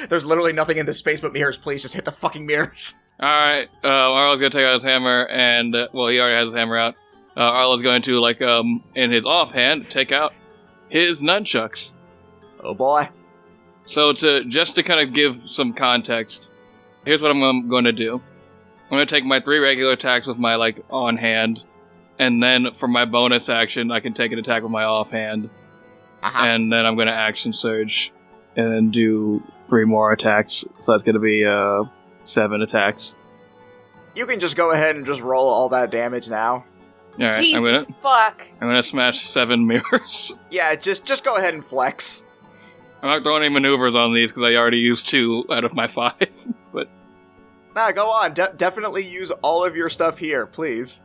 There's literally nothing in this space but mirrors. Please just hit the fucking mirrors. Alright, Arlo's gonna take out his hammer, and, he already has his hammer out. Arlo's going to, in his offhand, take out his nunchucks. Oh boy. So just to kind of give some context, here's what I'm going to do. I'm going to take my 3 regular attacks with my, on hand, and then for my bonus action, I can take an attack with my offhand. And then I'm going to action surge, and then do 3 more attacks. So that's going to be 7 attacks. You can just go ahead and just roll all that damage now. All right, Jesus fuck. I'm gonna smash 7 mirrors. Yeah, just go ahead and flex. I'm not throwing any maneuvers on these because I already used 2 out of my 5. But Nah, go on. Definitely use all of your stuff here, please.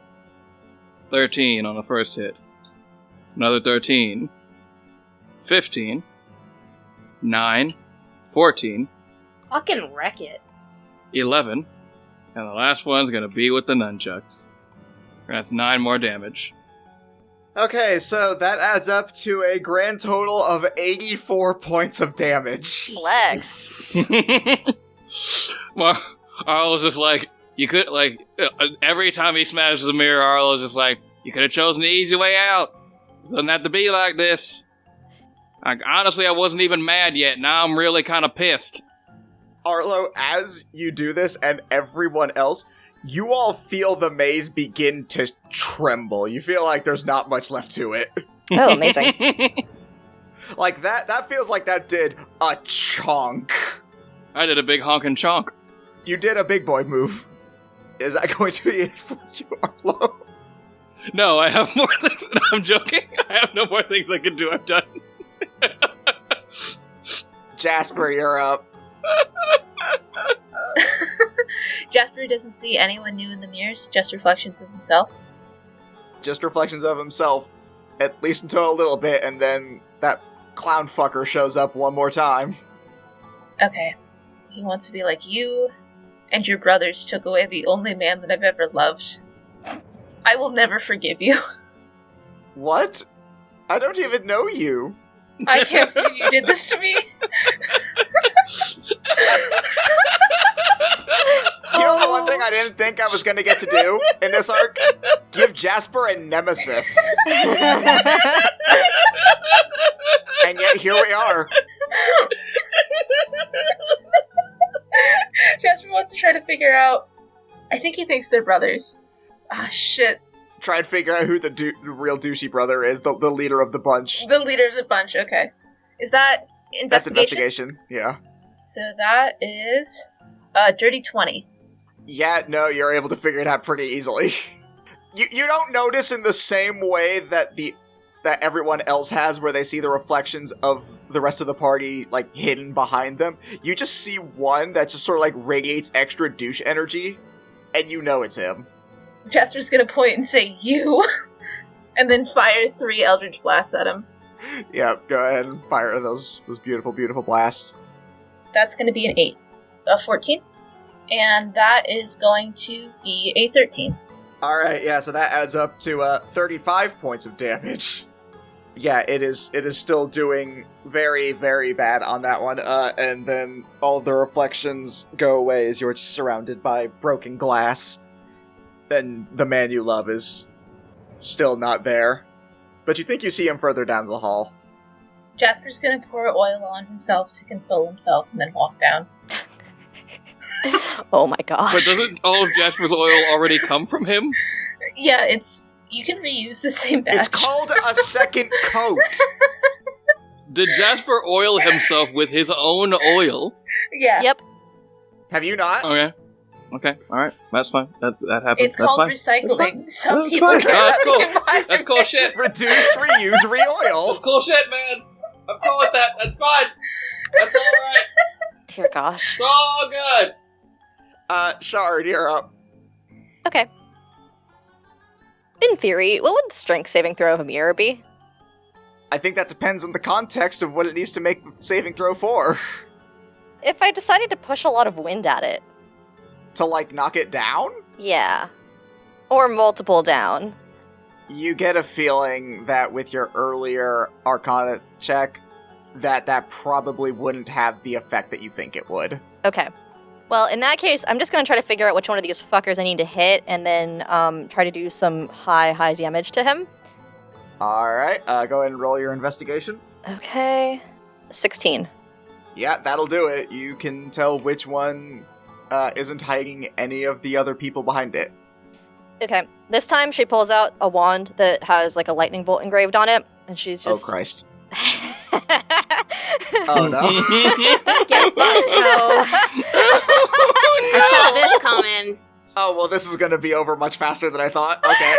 13 on the first hit. Another 13. 15. 9. 14. Fucking wreck it. 11. And the last one's gonna be with the nunchucks. That's 9 more damage. Okay, so that adds up to a grand total of 84 points of damage. Flex. Well, Arlo's just you could, every time he smashes a mirror, Arlo's just you could have chosen the easy way out. It doesn't have to be like this. Honestly, I wasn't even mad yet. Now I'm really kind of pissed. Arlo, as you do this, and everyone else, you all feel the maze begin to tremble. You feel like there's not much left to it. Oh, amazing. That feels like that did a chunk. I did a big honkin' chonk. You did a big boy move. Is that going to be it for you, Arlo? No, I have more things. No, I'm joking. I have no more things I can do. I'm done. Jasper, you're up. Jasper doesn't see anyone new in the mirrors, just reflections of himself. Just reflections of himself, at least until a little bit, and then that clown fucker shows up one more time. Okay. He wants to be like you, and your brothers took away the only man that I've ever loved. I will never forgive you. What? I don't even know you. I can't believe you did this to me. You know the one thing I didn't think I was going to get to do in this arc? Give Jasper a nemesis. And yet here we are. Jasper wants to try to figure out... I think he thinks they're brothers. Ah, shit. Try and figure out who the real douchey brother is, the leader of the bunch. The leader of the bunch, okay. Is that investigation? That's investigation, yeah. So that is dirty 20. Yeah, no, you're able to figure it out pretty easily. You don't notice in the same way that that everyone else has, where they see the reflections of the rest of the party, like, hidden behind them. You just see one that just sort of, like, radiates extra douche energy, and you know it's him. Jasper's gonna point and say, you! And then fire 3 Eldritch Blasts at him. Yep, go ahead and fire those beautiful, beautiful blasts. That's gonna be an 8. A 14. And that is going to be a 13. Alright, yeah, so that adds up to 35 points of damage. Yeah, it is still doing very, very bad on that one, and then all the reflections go away as you're surrounded by broken glass. And the man you love is still not there. But you think you see him further down the hall. Jasper's gonna pour oil on himself to console himself and then walk down. Oh my gosh. But doesn't all of Jasper's oil already come from him? Yeah, you can reuse the same batch. It's called a second coat. Did Jasper oil himself with his own oil? Yeah. Yep. Have you not? Okay, alright. That's fine. That happens. It's That's called fine. recycling. Some That's people fine. care That's about cool. the environment. That's cool shit. Reduce, reuse, re-oil. That's cool shit, man. I'm cool with that. That's fine. That's alright. Dear gosh. It's all good. Shard, you're up. Okay. In theory, what would the strength saving throw of a mirror be? I think that depends on the context of what it needs to make the saving throw for. If I decided to push a lot of wind at it. To, like, knock it down? Yeah. Or multiple down. You get a feeling that with your earlier Arcana check, that probably wouldn't have the effect that you think it would. Okay. Well, in that case, I'm just going to try to figure out which one of these fuckers I need to hit, and then try to do some high damage to him. Alright, go ahead and roll your investigation. Okay. 16. Yeah, that'll do it. You can tell which one isn't hiding any of the other people behind it. Okay. This time she pulls out a wand that has like a lightning bolt engraved on it, and she's just... Oh, Christ. Oh, no. Get fucked, ho. I saw this coming. Oh, well, this is going to be over much faster than I thought. Okay.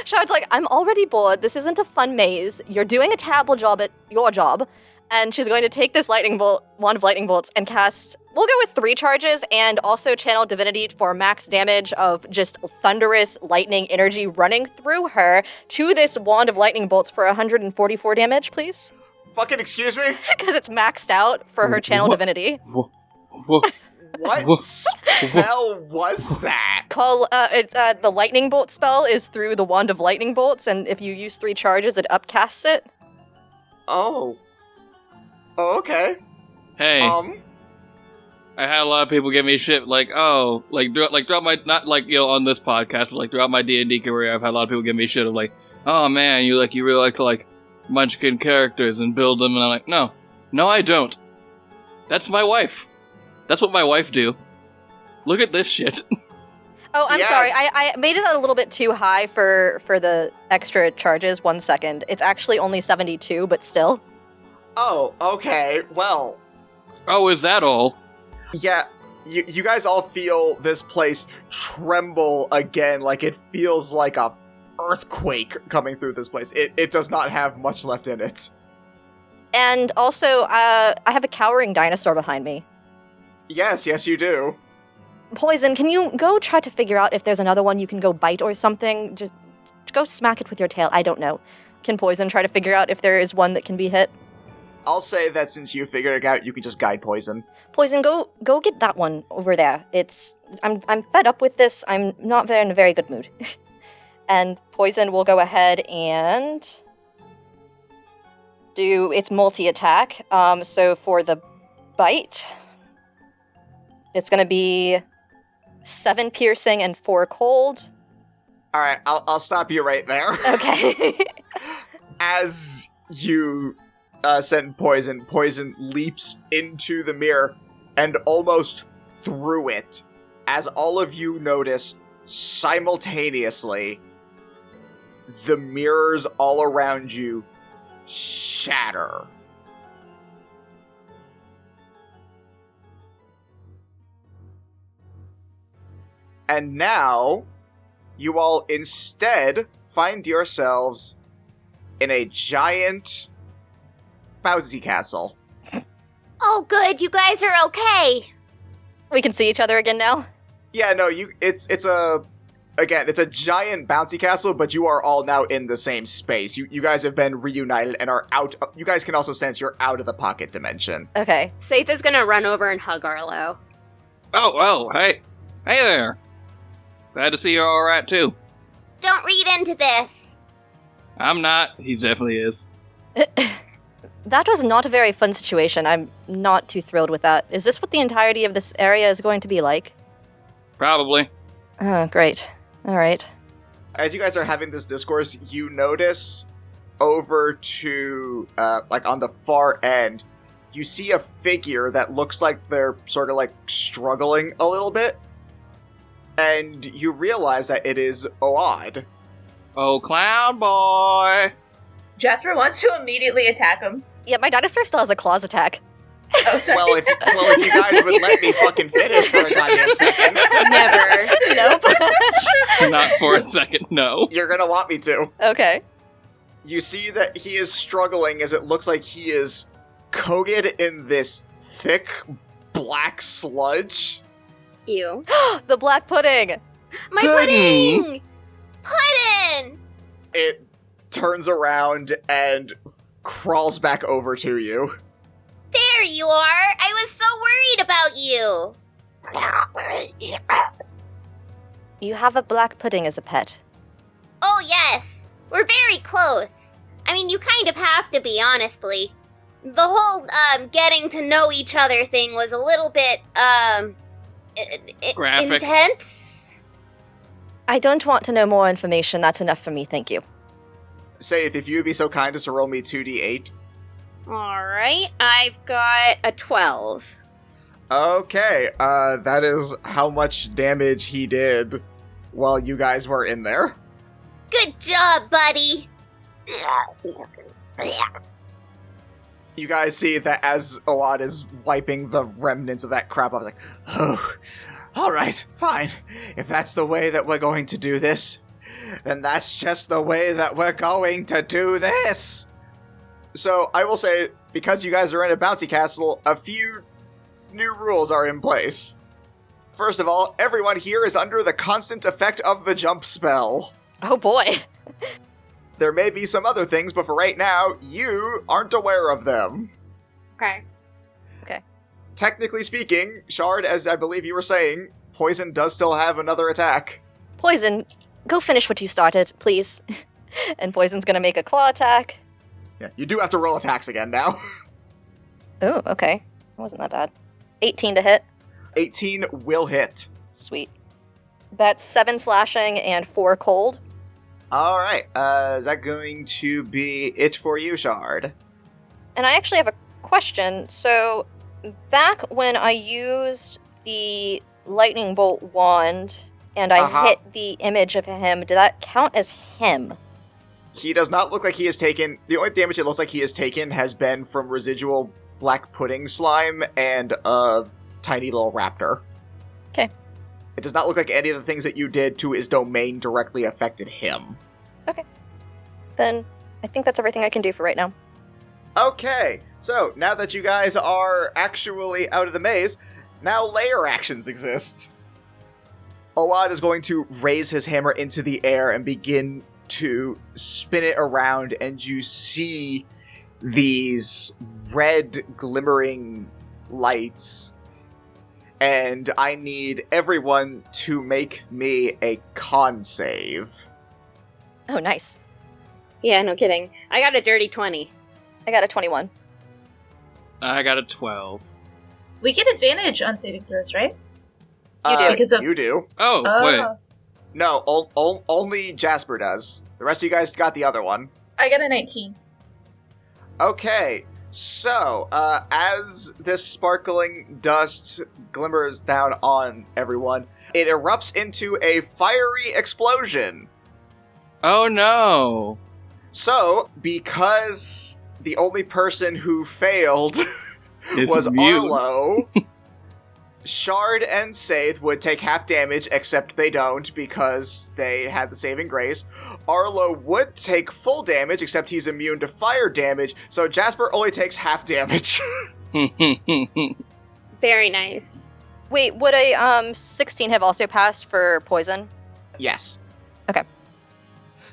Shard's like, I'm already bored. This isn't a fun maze. You're doing a terrible job at your job. And she's going to take this wand of lightning bolts and cast, we'll go with 3 charges, and also channel divinity for max damage of just thunderous lightning energy running through her to this wand of lightning bolts for 144 damage, please. Fucking excuse me? Because it's maxed out for her channel divinity. What spell was that? It's the lightning bolt spell is through the wand of lightning bolts, and if you use 3 charges, it upcasts it. Oh, okay. Hey. I had a lot of people give me shit like, oh, throughout my, not like, you know, on this podcast, but like throughout my D&D career, I've had a lot of people give me shit of like, oh man, you really like to like munchkin characters and build them, and I'm like, no, I don't. That's my wife. That's what my wife do. Look at this shit. Oh, I'm sorry. I made it a little bit too high for the extra charges. 1 second. It's actually only 72, but still. Oh, okay. Well. Oh, is that all? Yeah. You guys all feel this place tremble again, like it feels like a earthquake coming through this place. It does not have much left in it. And also, I have a cowering dinosaur behind me. Yes, you do. Poison, can you go try to figure out if there's another one you can go bite or something? Just go smack it with your tail. I don't know. Can Poison try to figure out if there is one that can be hit? I'll say that since you figured it out, you can just guide Poison. Poison, go get that one over there. I'm fed up with this. I'm not in a very good mood. And Poison will go ahead and do its multi-attack. So for the bite, it's going to be 7 piercing and 4 cold. All right, I'll stop you right there. Okay. As you send Poison leaps into the mirror and almost through it, as all of you notice simultaneously the mirrors all around you shatter. And now, you all instead find yourselves in a giant bouncy castle. Oh, good. You guys are okay. We can see each other again now? Yeah, no, it's a giant bouncy castle, but you are all now in the same space. You guys have been reunited and are out. You guys can also sense you're out of the pocket dimension. Okay. Saith is gonna run over and hug Arlo. Oh, hey there. Glad to see you're all right too. Don't read into this. I'm not. He definitely is. That was not a very fun situation. I'm not too thrilled with that. Is this what the entirety of this area is going to be like? Probably. Oh, great. All right. As you guys are having this discourse, you notice over to, on the far end, you see a figure that looks like they're sort of, struggling a little bit. And you realize that it is Oad. Oh, clown boy! Jasper wants to immediately attack him. Yeah, my dinosaur still has a claws attack. Oh, sorry. Well, if you guys would let me fucking finish for a goddamn second. Never. Nope. Not for a second, no. You're gonna want me to. Okay. You see that he is struggling as it looks like he is coated in this thick black sludge. Ew. The black pudding! My Pudding! Pudding! It turns around and crawls back over to you. There you are! I was so worried about you! You have a black pudding as a pet. Oh, yes. We're very close. I mean, you kind of have to be, honestly. The whole, getting to know each other thing was a little bit, Graphic. intense. I don't want to know more information. That's enough for me, thank you. Saith, if you would be so kind as to roll me 2d8. Alright, I've got a 12. Okay, that is how much damage he did while you guys were in there. Good job, buddy! You guys see that as Oad is wiping the remnants of that crap, I was like, oh, alright, fine. If that's the way that we're going to do this, then that's just the way that we're going to do this! So, I will say, because you guys are in a bouncy castle, a few new rules are in place. First of all, everyone here is under the constant effect of the jump spell. Oh boy. There may be some other things, but for right now, you aren't aware of them. Okay. Technically speaking, Shard, as I believe you were saying, Poison does still have another attack. Poison, go finish what you started, please. And Poison's gonna make a claw attack. Yeah, you do have to roll attacks again now. Oh, okay. Wasn't that bad. 18 to hit. 18 will hit. Sweet. That's 7 slashing and 4 cold. Alright, is that going to be it for you, Shard? And I actually have a question. So, back when I used the lightning bolt wand and I hit the image of him, did that count as him? He does not look like he has taken... The only damage it looks like he has taken has been from residual black pudding slime and a tiny little raptor. Okay. It does not look like any of the things that you did to his domain directly affected him. Okay. Then I think that's everything I can do for right now. Okay, so now that you guys are actually out of the maze, now layer actions exist. Owad is going to raise his hammer into the air and begin to spin it around, and you see these red glimmering lights. And I need everyone to make me a con save. Oh, nice. Yeah, no kidding. I got a dirty 20. I got a 21. I got a 12. We get advantage on saving throws, right? You do. Because of... You do. Oh, wait. No, only Jasper does. The rest of you guys got the other one. I got a 19. Okay, so, as this sparkling dust glimmers down on everyone, it erupts into a fiery explosion. Oh no! So, because the only person who failed Is was mute. Arlo, Shard and Saith would take half damage, except they don't because they had the saving grace. Arlo would take full damage, except he's immune to fire damage, so Jasper only takes half damage. Very nice. Wait, would a 16 have also passed for poison? Yes. Okay.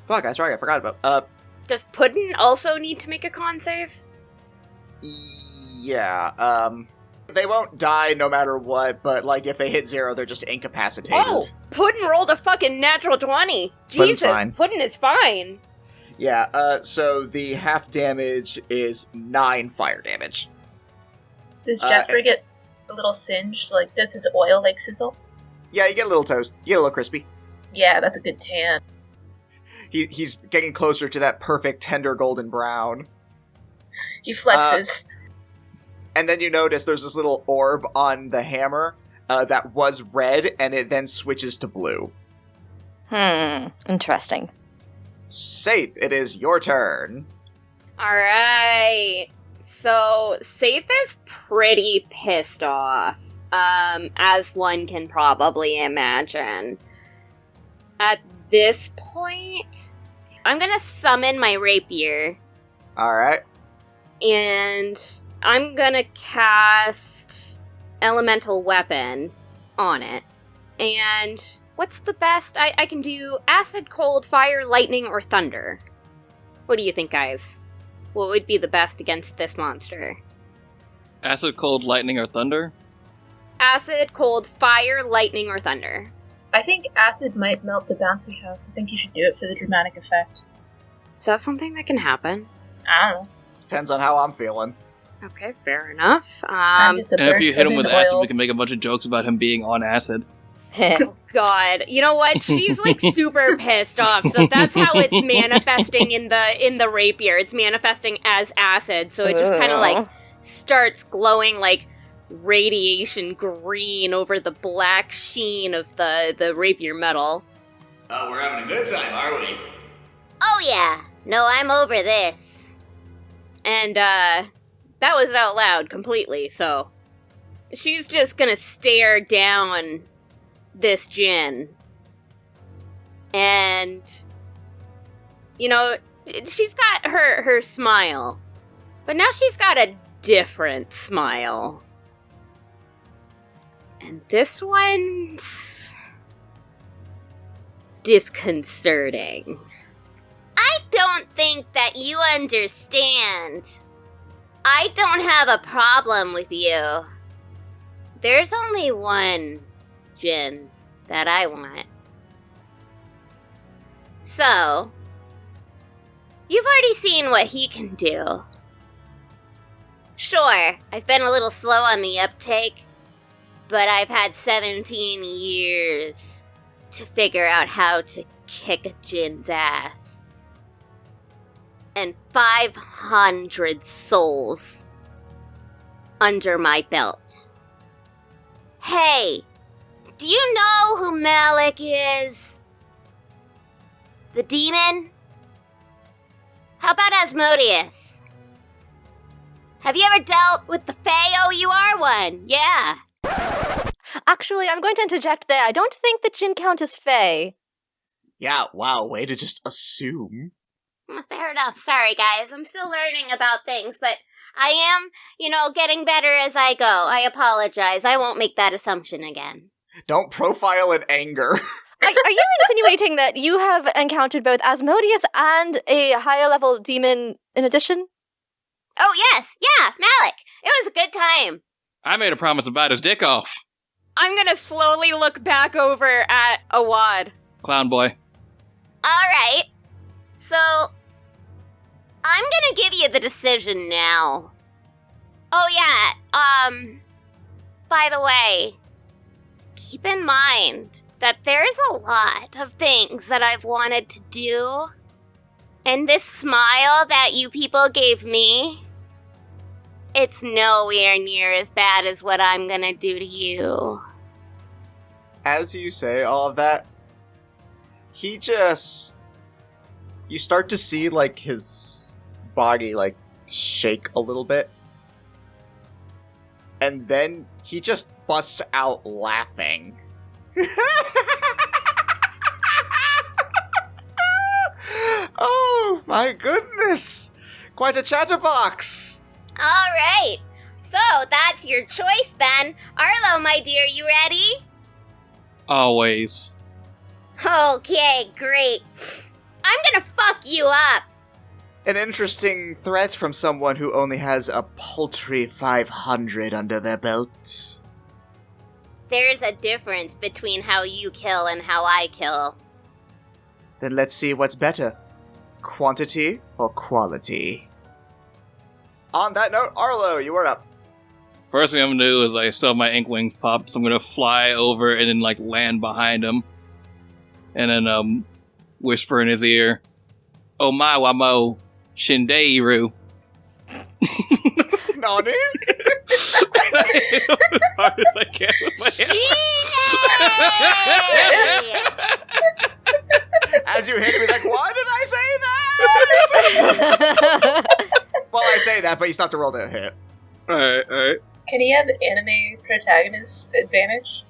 Fuck, that's right, I forgot about Does Puddin also need to make a con save? yeah, they won't die no matter what, but, like, if they hit 0, they're just incapacitated. Oh, Puddin rolled a fucking natural 20. Puddin's Jesus, fine. Puddin is fine. Yeah, so the half damage is 9 fire damage. Does Jasper get a little singed? Like, does his oil, like, sizzle? Yeah, you get a little toast. You get a little crispy. Yeah, that's a good tan. He's getting closer to that perfect tender golden brown. He flexes. And then you notice there's this little orb on the hammer that was red, and it then switches to blue. Interesting. Saith, it is your turn. Alright. So, Saith is pretty pissed off, as one can probably imagine. At this point, I'm gonna summon my rapier. Alright. And I'm gonna cast Elemental Weapon on it. And what's the best? I can do Acid, Cold, Fire, Lightning, or Thunder. What do you think, guys? What would be the best against this monster? Acid, cold, lightning, or thunder? Acid, Cold, Fire, Lightning, or Thunder. I think acid might melt the bouncy house. I think you should do it for the dramatic effect. Is that something that can happen? I don't know. Depends on how I'm feeling. Okay, fair enough. I'm just a And if you hit him burnt with acid, oil. we can make a bunch of jokes about him being on acid. God, you know what? She's like super pissed off. So that's how it's manifesting in the rapier. It's manifesting as acid. So it just kind of like starts glowing like radiation green over the black sheen of the rapier metal. Oh, we're having a good time, are we? Oh yeah. No, I'm over this. And that was out loud completely. So she's just gonna stare down this djinn. And, you know, she's got her smile. But now she's got a different smile. And this one's disconcerting. I don't think that you understand. I don't have a problem with you. There's only one djinn that I want. So, you've already seen what he can do. Sure, I've been a little slow on the uptake, but I've had 17 years to figure out how to kick a djinn's ass. And 500 souls under my belt. Hey, do you know who Malik is? The demon? How about Asmodeus? Have you ever dealt with the Fae? Oh, you are one, yeah. Actually, I'm going to interject there. I don't think that Jin count as Fae. Yeah, wow, way to just assume. Fair enough. Sorry, guys. I'm still learning about things, but I am, getting better as I go. I apologize. I won't make that assumption again. Don't profile in anger. Are you insinuating that you have encountered both Asmodeus and a higher level demon in addition? Oh, yes. Yeah, Malik. It was a good time. I made a promise to bite his dick off. I'm gonna slowly look back over at Awad. Clown boy. All right. So, I'm gonna give you the decision now. Oh, yeah. By the way, keep in mind that there's a lot of things that I've wanted to do. And this smile that you people gave me, it's nowhere near as bad as what I'm gonna do to you. As you say all of that, you start to see, like, his body, like, shake a little bit. And then he just busts out laughing. Oh, my goodness! Quite a chatterbox! All right. So, that's your choice then. Arlo, my dear, you ready? Always. Okay, great. I'm gonna fuck you up. An interesting threat from someone who only has a paltry 500 under their belt. There's a difference between how you kill and how I kill. Then let's see what's better. Quantity or quality? On that note, Arlo, you are up. First thing I'm gonna do is I still have my ink wings popped, so I'm gonna fly over and then like land behind him. And then whisper in his ear, "Oh my wamo, Shindeiru." Nani? As hard as I can with my hand. As you hit me, like, why did I say that? Well, I say that, but you still have to roll to hit. Alright. Can he have anime protagonist advantage?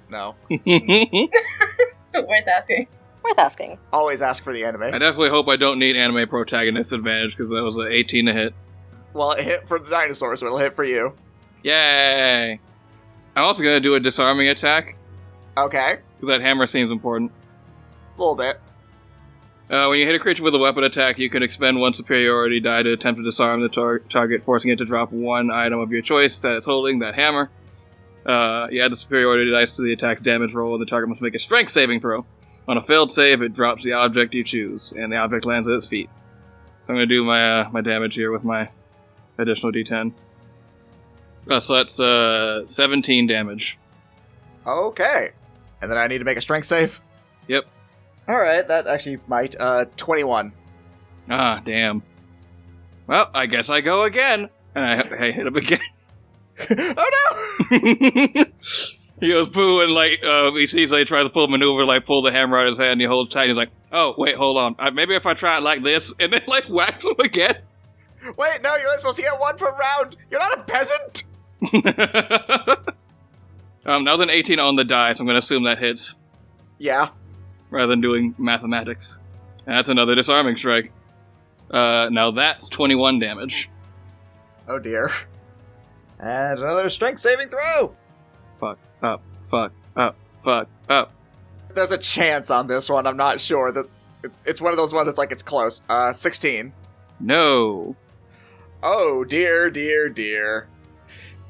No. Worth asking. Worth asking. Always ask for the anime. I definitely hope I don't need anime protagonist advantage, because that was an 18 to hit. Well, it hit for the dinosaur, so it'll hit for you. Yay! I'm also gonna do a disarming attack, Okay. because that hammer seems important. A little bit. When you hit a creature with a weapon attack, you can expend one superiority die to attempt to disarm the target, forcing it to drop one item of your choice that it's holding, that hammer. You add the superiority dice to the attack's damage roll, and the target must make a strength saving throw. On a failed save, it drops the object you choose, and the object lands at its feet. So I'm going to do my damage here with my additional d10. So that's 17 damage. Okay. And then I need to make a strength save? Yep. Alright, that actually might. 21. Ah, damn. Well, I guess I go again. And I hit him again. Oh no! He goes poo, and he sees he tries to pull a maneuver, pull the hammer out of his hand, and he holds tight, and he's like, oh, wait, hold on. Maybe if I try it like this, and then whacks him again. Wait, no, you're only supposed to get one per round! You're not a peasant! That was an 18 on the die, so I'm going to assume that hits. Yeah. Rather than doing mathematics. And that's another disarming strike. Now that's 21 damage. Oh dear. And another strength saving throw! Fuck up, fuck up, fuck up. There's a chance on this one, I'm not sure. That it's one of those ones that's it's close. 16. No. Oh dear, dear, dear.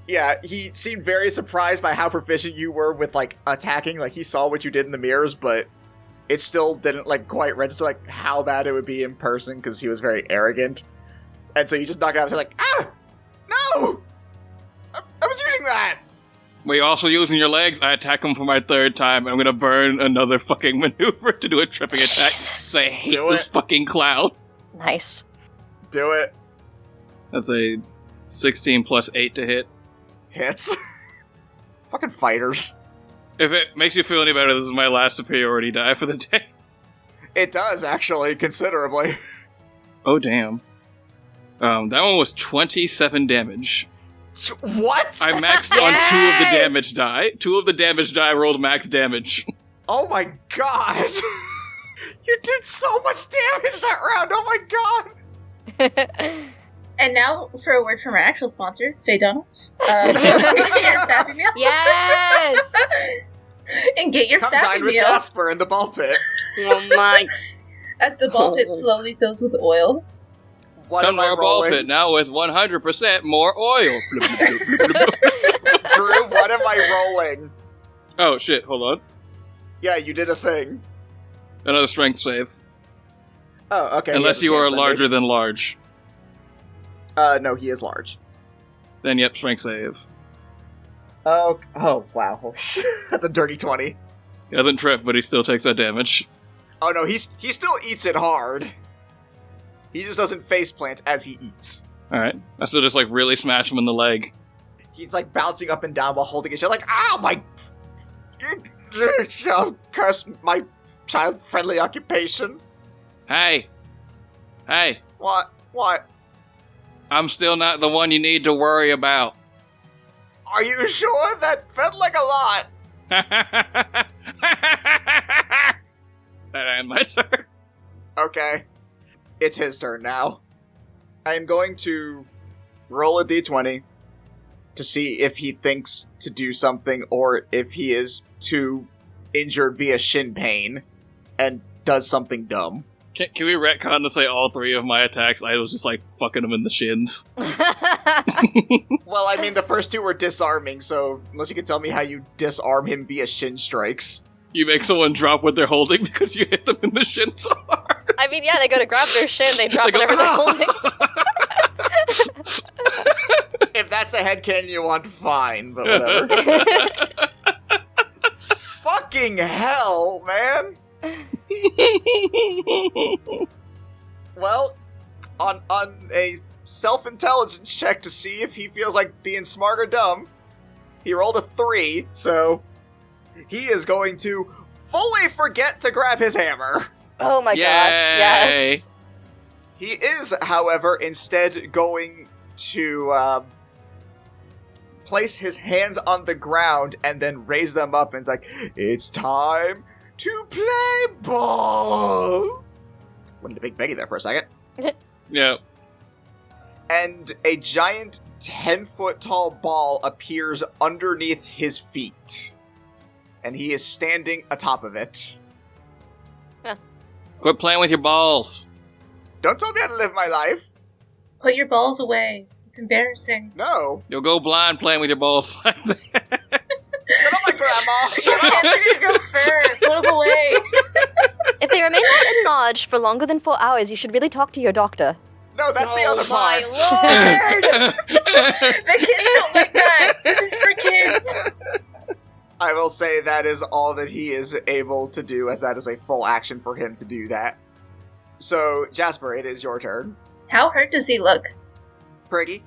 Yeah, he seemed very surprised by how proficient you were with, attacking. He saw what you did in the mirrors, but it still didn't, quite register, how bad it would be in person, because he was very arrogant. And so you just knock it out and say, no! I was using that! Were you also using your legs? I attack him for my third time, and I'm gonna burn another fucking maneuver to do a tripping attack. So I hate this fucking clown. Nice. Do it. That's a 16 plus 8 to hit. Hits. Fucking fighters. If it makes you feel any better, this is my last superiority die for the day. It does, actually, considerably. Oh, damn. That one was 27 damage. What? I maxed on 2 of the damage die. 2 of the damage die rolled max damage. Oh my god! You did so much damage that round, oh my god! And now for a word from our actual sponsor, Faye Donalds. Get your Fappy Meal. Yes! And get your Come Fappy dine with Meal. Jasper in the ball pit. Oh my. As the ball pit slowly fills with oil. What Come am to I our ball rolling? pit now with 100% more oil. Drew, what am I rolling? Oh shit, hold on. Yeah, you did a thing. Another strength save. Oh, okay. Unless you are larger than large. No, he is large. Then yep, strength save. Oh, wow. That's a dirty 20. He doesn't trip, but he still takes that damage. Oh no, he still eats it hard. He just doesn't faceplant as he eats. Alright, I still just really smash him in the leg. He's bouncing up and down while holding his shit ow, my... Curse my child-friendly occupation. Hey! What? I'm still not the one you need to worry about. Are you sure? That felt like a lot. That ain't my turn. Okay. It's his turn now. I am going to roll a d20 to see if he thinks to do something or if he is too injured via shin pain and does something dumb. Can we retcon to say all 3 of my attacks, I was just fucking him in the shins? Well, I mean, the first 2 were disarming, so unless you can tell me how you disarm him via shin strikes. You make someone drop what they're holding because you hit them in the shin so hard. I mean, yeah, they go to grab their shin, they drop whatever they're holding. If that's the headcanon you want, fine, but whatever. Fucking hell, man! Well, on a self-intelligence check to see if he feels like being smart or dumb, he rolled a 3, so he is going to fully forget to grab his hammer. Oh my gosh, yes. He is, however, instead going to place his hands on the ground and then raise them up and it's time to play ball. Went to Big Betty there for a second. Yep. And a giant 10-foot tall ball appears underneath his feet. And he is standing atop of it. Quit playing with your balls. Don't tell me how to live my life. Put your balls away. It's embarrassing. No. You'll go blind playing with your balls like that. Get on my grandma. Your hands are gonna grow fur. Put them away. If they remain not enlarged for longer than 4 hours, you should really talk to your doctor. No, that's the other part. Lord! The kids don't like that. This is for kids. I will say that is all that he is able to do, as that is a full action for him to do that. So, Jasper, it is your turn. How hurt does he look? Pretty.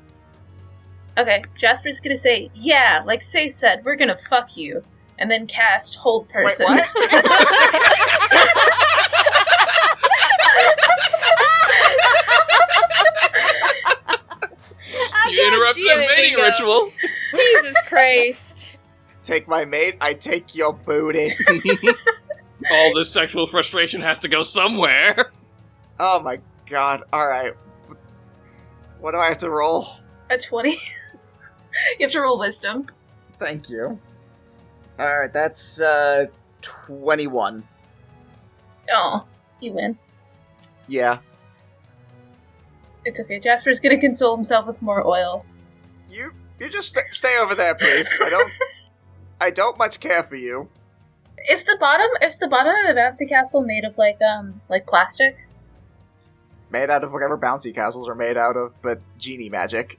Okay, Jasper's gonna say, yeah, like Say said, we're gonna fuck you. And then cast Hold Person. Wait, what? You interrupted this mating ritual. Jesus Christ. Take my mate, I take your booty. All this sexual frustration has to go somewhere. Oh my god, alright. What do I have to roll? A 20. You have to roll wisdom. Thank you. Alright, that's 21. Oh, you win. Yeah. It's okay. Jasper's gonna console himself with more oil. You just stay over there, please. I don't much care for you. Is the bottom of the bouncy castle made of like plastic? Made out of whatever bouncy castles are made out of, but genie magic.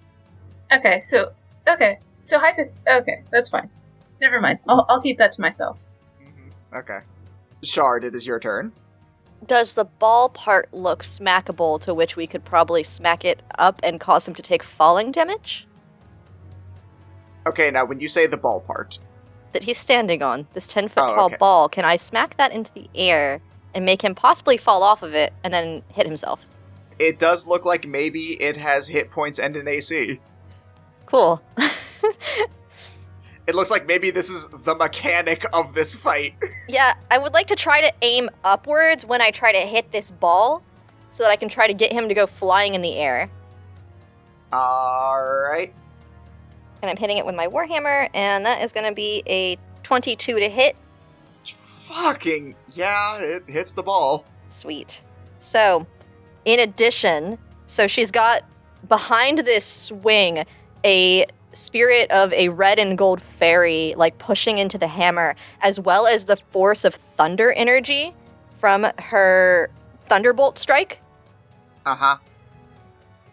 Okay, that's fine. Never mind. I'll keep that to myself. Okay. Shard, it is your turn. Does the ball part look smackable, to which we could probably smack it up and cause him to take falling damage? Okay, now when you say the ball part... That he's standing on, this 10-foot tall ball, can I smack that into the air and make him possibly fall off of it and then hit himself? It does look like maybe it has hit points and an AC. Cool. It looks like maybe this is the mechanic of this fight. Yeah, I would like to try to aim upwards when I try to hit this ball so that I can try to get him to go flying in the air. Alright. And I'm hitting it with my Warhammer, and that is going to be a 22 to hit. Fucking, yeah, it hits the ball. Sweet. So, in addition, so she's got behind this swing a spirit of a red and gold fairy, like pushing into the hammer, as well as the force of thunder energy from her thunderbolt strike. Uh-huh.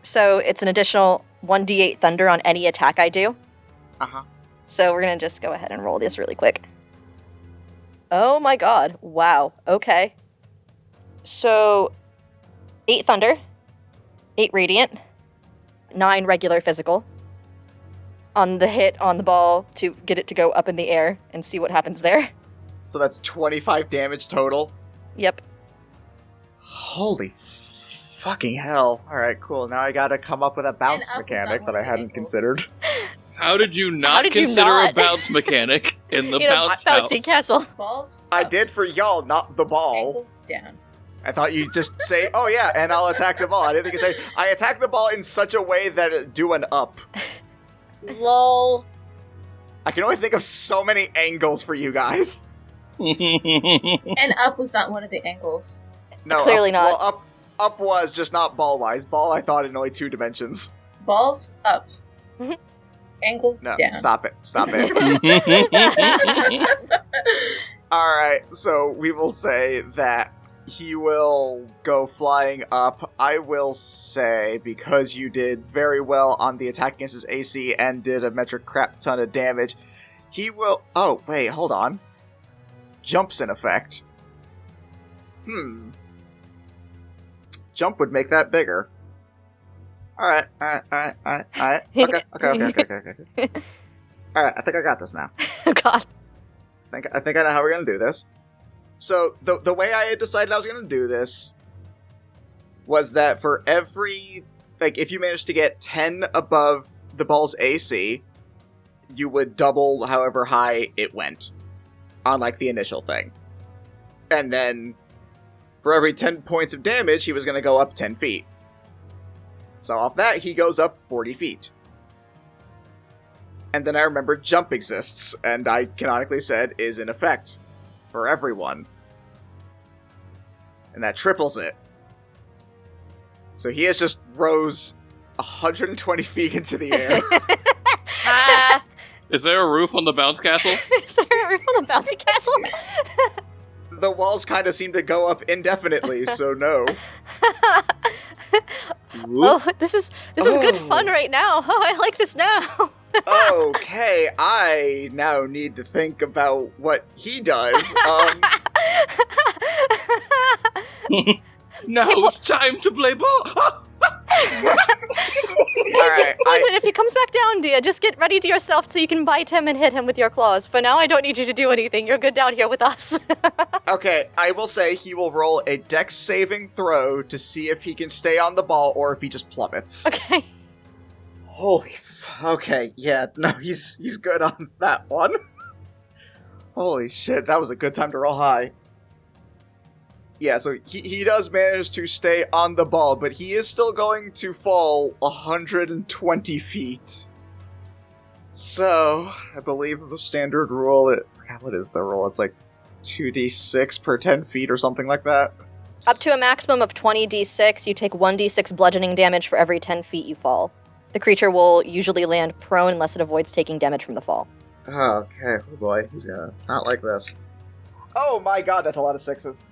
So it's an additional 1d8 thunder on any attack I do. Uh-huh. So we're going to just go ahead and roll this really quick. Oh my god. Wow. Okay. So 8 thunder, 8 radiant, 9 regular physical on the hit on the ball to get it to go up in the air and see what happens there. So that's 25 damage total. Yep. Holy fucking hell. Alright, cool. Now I gotta come up with a bounce mechanic that I hadn't considered. How did you not consider a bounce mechanic in the bounce bouncy house? castle? Balls I did for y'all, not the ball. ankles down. I thought you'd just say, oh yeah, and I'll attack the ball. I didn't think you'd say, I attack the ball in such a way that it do an up. Lol. I can only think of so many angles for you guys. And up was not one of the angles. No, Clearly not. Well, up was just not ball-wise. Ball, I thought in only 2 dimensions. Balls up. Ankles No, down. stop it. Stop it. Alright, so we will say that he will go flying up. I will say, because you did very well on the attack against his AC and did a metric crap ton of damage, he will... Oh, wait, hold on. Jump's in effect. Jump would make that bigger. Alright. Okay. Alright, I think I got this now. Oh god. I think I know how we're gonna do this. So, the way I had decided I was gonna do this was that for every... Like, if you managed to get 10 above the ball's AC, you would double however high it went on, like, the initial thing. And then, for every 10 points of damage, he was gonna go up 10 feet. So off that, he goes up 40 feet. And then I remembered jump exists, and I canonically said is in effect for everyone. And that triples it. So he has just rose 120 feet into the air. Is there a roof on the bounce castle? Is there a roof on the bouncy castle? The walls kind of seem to go up indefinitely, so no. Oh, this is good fun right now. Oh, I like this now. Okay, I now need to think about what he does. Now it's time to play ball. Alright, Poison, if he comes back down, dear, just get ready to yourself so you can bite him and hit him with your claws. For now, I don't need you to do anything. You're good down here with us. Okay, I will say he will roll a dex saving throw to see if he can stay on the ball or if he just plummets. Okay. Holy okay, yeah, no, he's good on that one. Holy shit, that was a good time to roll high. Yeah, so he does manage to stay on the ball, but he is still going to fall 120 feet. So, I believe the standard rule, what is the rule? It's like 2d6 per 10 feet or something like that. Up to a maximum of 20d6, you take 1d6 bludgeoning damage for every 10 feet you fall. The creature will usually land prone unless it avoids taking damage from the fall. Oh, okay, oh boy, he's gonna not like this. Oh my god, that's a lot of 6s.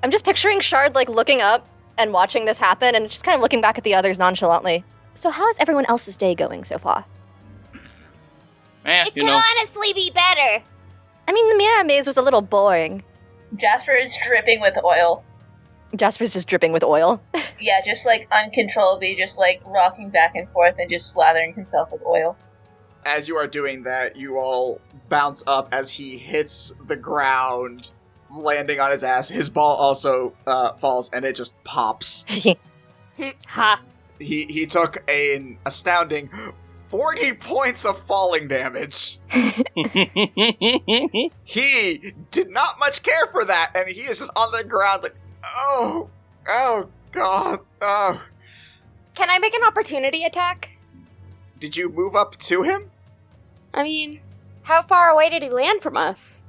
I'm just picturing Shard like looking up and watching this happen and just kind of looking back at the others nonchalantly. So how is everyone else's day going so far? It could honestly be better. I mean, the mirror maze was a little boring. Jasper is dripping with oil. Jasper's just dripping with oil. Yeah, just like uncontrollably, just like rocking back and forth and just slathering himself with oil. As you are doing that, you all bounce up as he hits the ground, landing on his ass. His ball also falls, and it just pops. Ha. He took an astounding 40 points of falling damage. He did not much care for that, and he is just on the ground like, oh god, oh. Can I make an opportunity attack? Did you move up to him? I mean, how far away did he land from us?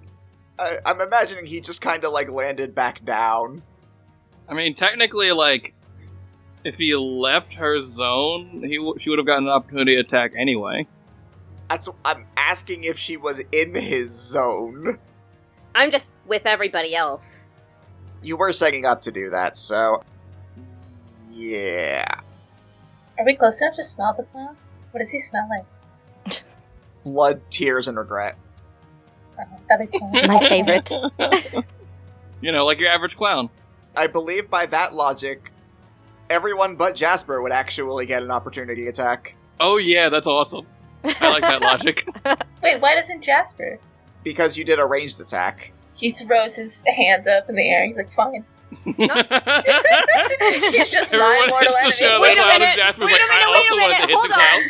I'm imagining he just kind of, like, landed back down. I mean, technically, like, if he left her zone, she would have gotten an opportunity attack anyway. I'm asking if she was in his zone. I'm just with everybody else. You were setting up to do that, so... yeah. Are we close enough to smell the clown? What does he smell like? Blood, tears, and regret. That explains. My favorite. You know, like your average clown. I believe by that logic, everyone but Jasper would actually get an opportunity attack. Oh yeah, that's awesome. I like that logic. Wait, why doesn't Jasper? Because you did a ranged attack. He throws his hands up in the air. He's like, fine. He's just my Everyone mortal hits the enemy. shit Wait a clown, and minute. Jasper's Wait like, a minute. I Wait also a wanted to minute. hit Hold the clown.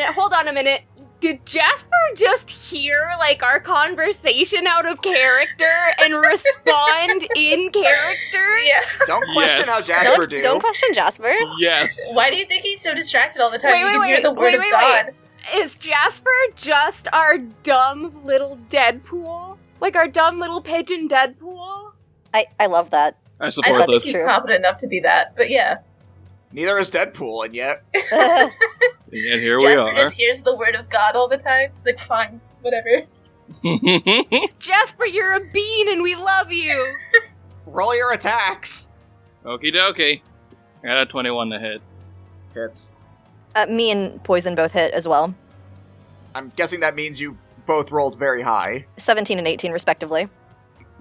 on. Hold on a minute. Did Jasper just hear, like, our conversation out of character and respond in character? Yeah. Don't question Yes. how Jasper Don't question Jasper. Yes. Why do you think he's so distracted all the time? Wait, You wait, can hear wait. the word Wait, of wait, God. wait. Is Jasper just our dumb little Deadpool? Like our dumb little pigeon Deadpool? I love that. I I support don't think this. he's competent enough to be that, but yeah. Neither is Deadpool, and yet... And here we Jasper are. just hears the word of God all the time. It's like, fine, whatever. Jasper, you're a bean and we love you! Roll your attacks! Okie dokie. I got a 21 to hit. Hits. Me and Poison both hit as well. I'm guessing that means you both rolled very high. 17 and 18 respectively.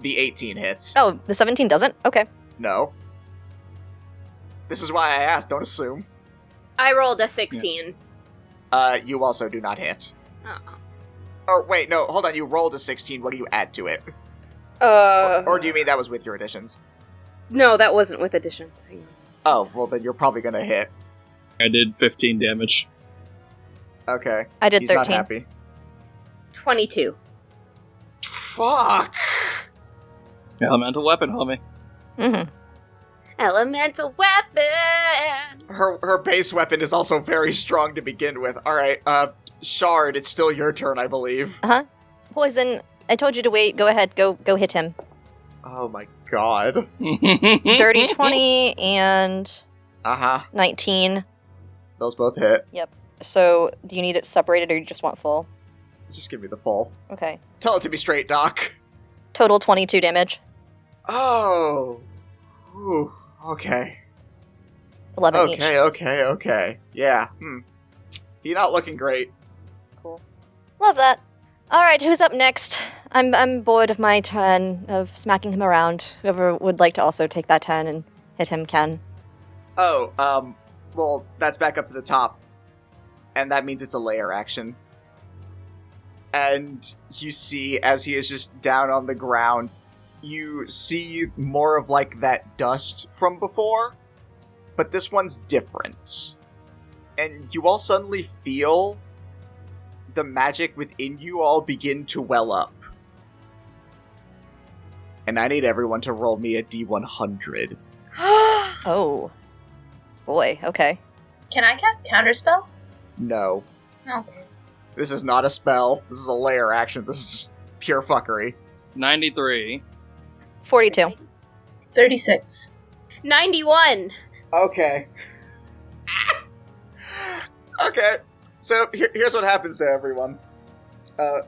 The 18 hits. Oh, the 17 doesn't? Okay. No. This is why I asked, don't assume. I rolled a 16. You also do not hit. Uh-uh. Or wait, no, hold on, you rolled a 16, what do you add to it? Uh, Or do you mean that was with your additions? No, that wasn't with additions. Hang on. Oh, well then you're probably gonna hit. I did 15 damage. Okay. I did He's 13. not happy. 22. Fuck! Elemental weapon, homie. Mm-hmm. Elemental weapon! Her base weapon is also very strong to begin with. Alright, Shard, it's still your turn, I believe. Poison, I told you to wait. Go ahead. Go hit him. Oh my god. Dirty 20 and Uh-huh. 19. Those both hit. So, do you need it separated or you just want full? Just give me the full. Okay. Tell it to me straight, Doc. Total 22 damage. Oh. Ooh, okay. 11 each. Okay. Yeah. You're not looking great. Cool. Love that. Alright, who's up next? I'm bored of my turn of smacking him around. Whoever would like to also take that turn and hit him can. Oh, well, that's back up to the top. And that means it's a layer action. And you see, as he is just down on the ground, you see more of, like, that dust from before. But this one's different. And you all suddenly feel the magic within you all begin to well up. And I need everyone to roll me a D100. Oh. Boy, okay. Can I cast Counterspell? No. Okay. This is not a spell. This is a layer action. This is just pure fuckery. 93. 42. 36. 91! Okay. Okay. So, here's what happens to everyone.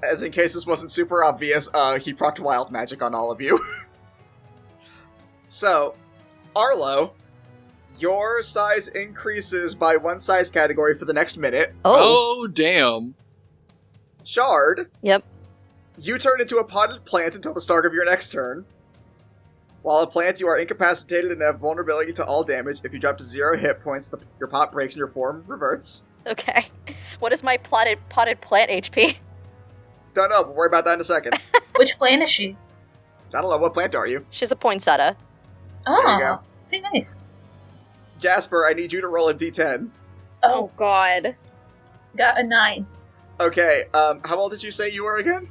As in case this wasn't super obvious, he procced wild magic on all of you. So, Arlo, your size increases by one size category for the next minute. Oh, damn. Shard. Yep. You turn into a potted plant until the start of your next turn. While a plant, you are incapacitated and have vulnerability to all damage. If you drop to 0 hit points, your pot breaks and your form reverts. Okay. What is my potted plant HP? Don't know, but worry about that in a second. Which plant is she? I don't know, what plant are you? She's a poinsettia. Oh, There you go. pretty nice. Jasper, I need you to roll a d10. Oh God. Got a 9. Okay, how old did you say you were again?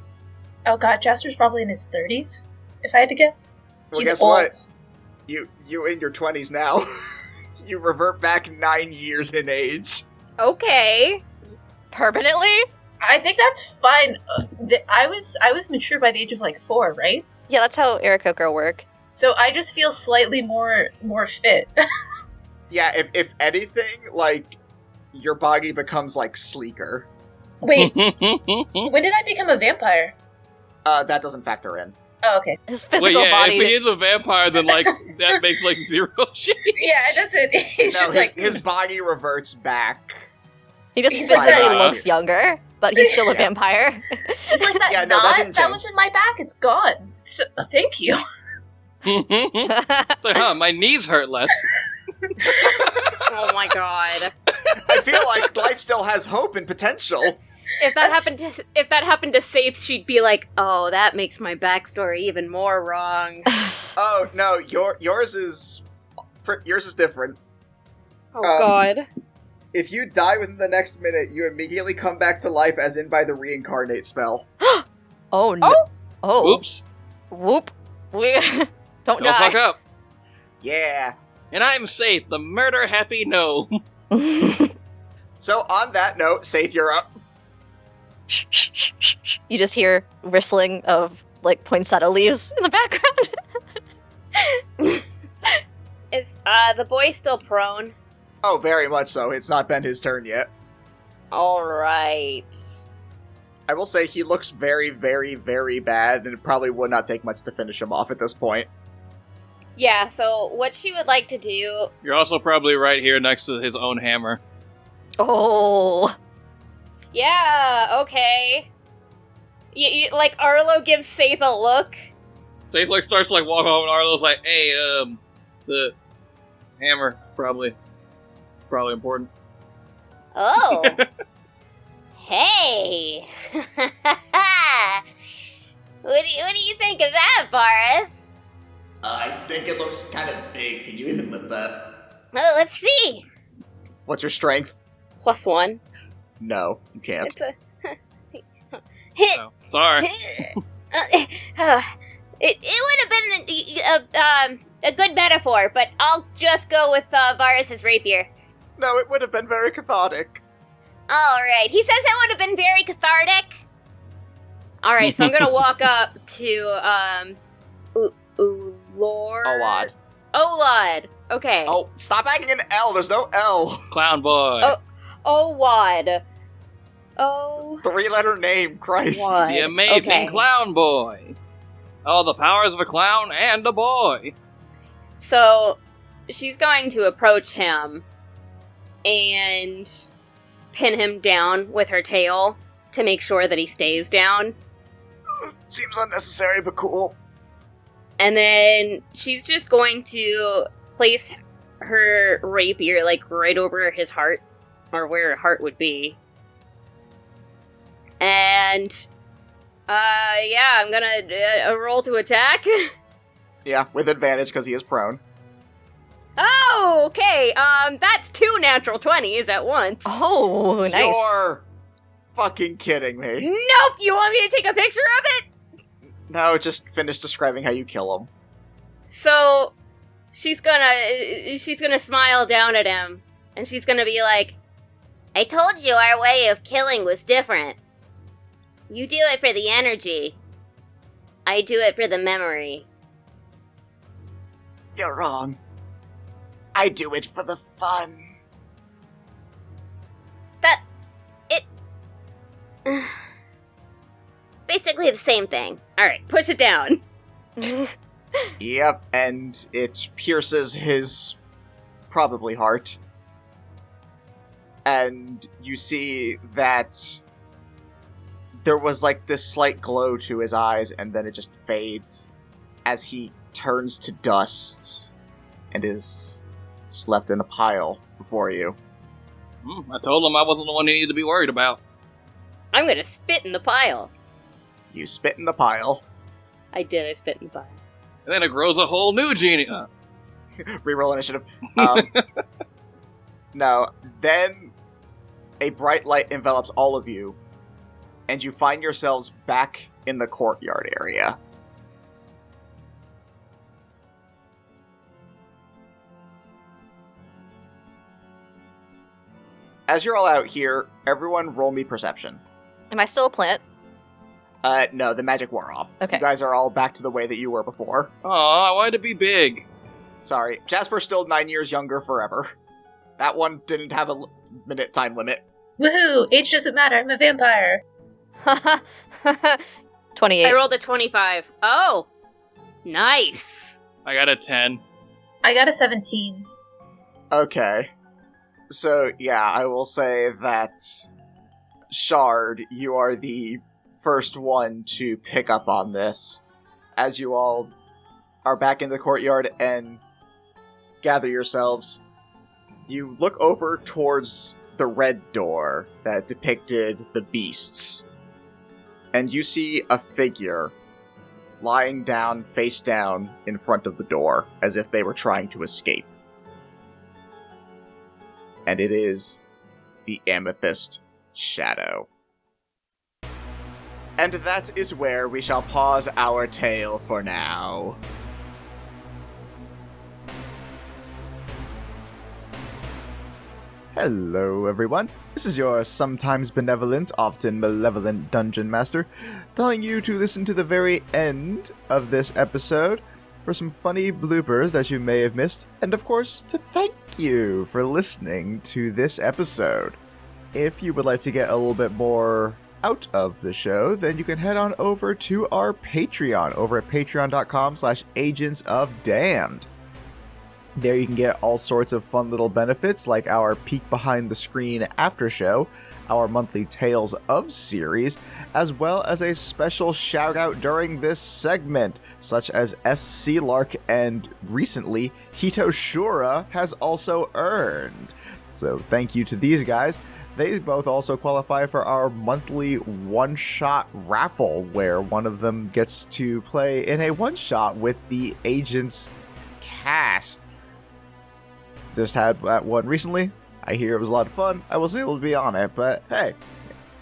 Oh god, Jasper's probably in his 30s, if I had to guess. Well, He's guess old. what? You in your 20s now. You revert back 9 years in age. Okay. Permanently? I think that's fine. I was mature by the age of like 4, right? Yeah, that's how Aarakocra work. So I just feel slightly more fit. Yeah, if anything, like, your body becomes, like, sleeker. Wait, when did I become a vampire? That doesn't factor in. Oh, okay. His physical Wait, yeah, body. if he is a vampire, then, like, that makes, like, zero change. Yeah, it doesn't. He's No, just his body reverts back. He just He's physically like- looks younger, but he's still a vampire. It's like that Yeah, no, that knot didn't that change. was in my back. It's gone. So, thank you. Like, my knees hurt less. Oh my God. I feel like life still has hope and potential. If that happened to Saith, she'd be like, "Oh, that makes my backstory even more wrong." Oh no, yours is different. Oh God. If you die within the next minute, you immediately come back to life, as in by the reincarnate spell. Oh no. Oh. Oops. Whoop. We don't Don't die. fuck up. Yeah. And I'm Saith, the murder-happy gnome. So on that note, Saith, you're up. Shh, shh, shh, shh, shh. You just hear whistling of like poinsettia leaves in the background. Is the boy still prone? Oh, very much so. It's not been his turn yet. All right. I will say he looks very, very, very bad, and it probably would not take much to finish him off at this point. Yeah. So what she would like to do? You're also probably right here next to his own hammer. Oh. Yeah. Okay. Like Arlo gives Saith a look. Saith, like, starts to, like, walk off, and Arlo's like, hey, the hammer, probably important. Oh. Hey. What do you think of that, Boris? I think it looks kind of big. Can you even lift that? Well, let's see. What's your strength? +1. No, you can't. It's a Hit. Oh, sorry. It would have been a good metaphor, but I'll just go with Varus's rapier. No, it would have been very cathartic. All right. He says it would have been very cathartic. All right. So I'm gonna walk up to Lord. Olad. Okay. Oh, stop adding an L. There's no L. Clown boy. Owad. Oh. 3-letter name, Christ. Wad. The amazing Okay. clown boy. All the powers of a clown and a boy. So she's going to approach him and pin him down with her tail to make sure that he stays down. Seems unnecessary, but cool. And then she's just going to place her rapier like right over his heart, or where her heart would be. And yeah, I'm gonna roll to attack. Yeah, with advantage because he is prone. Oh, okay. That's 2 natural 20s at once. Oh, nice. You're fucking kidding me. Nope. You want me to take a picture of it? No, just finish describing how you kill him. So she's gonna smile down at him, and she's gonna be like, I told you our way of killing was different. You do it for the energy. I do it for the memory. You're wrong. I do it for the fun. Basically the same thing. all right, push it down. Yep, and it pierces his probably heart. And you see that there was like this slight glow to his eyes, and then it just fades as he turns to dust and is left in a pile before you. I told him I wasn't the one he needed to be worried about. I'm gonna spit in the pile. You spit in the pile. I spit in the pile. And then it grows a whole new genie. Reroll initiative. No, then a bright light envelops all of you, and you find yourselves back in the courtyard area. As you're all out here, everyone roll me perception. Am I still a plant? No, the magic wore off. Okay. You guys are all back to the way that you were before. Aw, I wanted to be big. Sorry. Jasper's still 9 years younger forever. That one didn't have a minute time limit. Woohoo! Age doesn't matter, I'm a vampire. 28. I rolled a 25. Oh! Nice! I got a 10. I got a 17. Okay. So, yeah, I will say that Shard, you are the first one to pick up on this. As you all are back in the courtyard and gather yourselves, you look over towards the red door that depicted the beasts, and you see a figure lying down, face down, in front of the door, as if they were trying to escape. And it is the Amethyst Shadow. And that is where we shall pause our tale for now. Hello, everyone. This is your sometimes benevolent, often malevolent Dungeon Master, telling you to listen to the very end of this episode for some funny bloopers that you may have missed, and of course, to thank you for listening to this episode. If you would like to get a little bit more out of the show, then you can head on over to our Patreon over at patreon.com/agentsofdamned. There you can get all sorts of fun little benefits like our peek behind the screen after show, our monthly Tales of series, as well as a special shout out during this segment, such as SC Lark and recently Hito Shura has also earned. So thank you to these guys. They both also qualify for our monthly one-shot raffle, where one of them gets to play in a one-shot with the Agents cast. Just had that one recently. I hear it was a lot of fun. I wasn't able to be on it, but hey,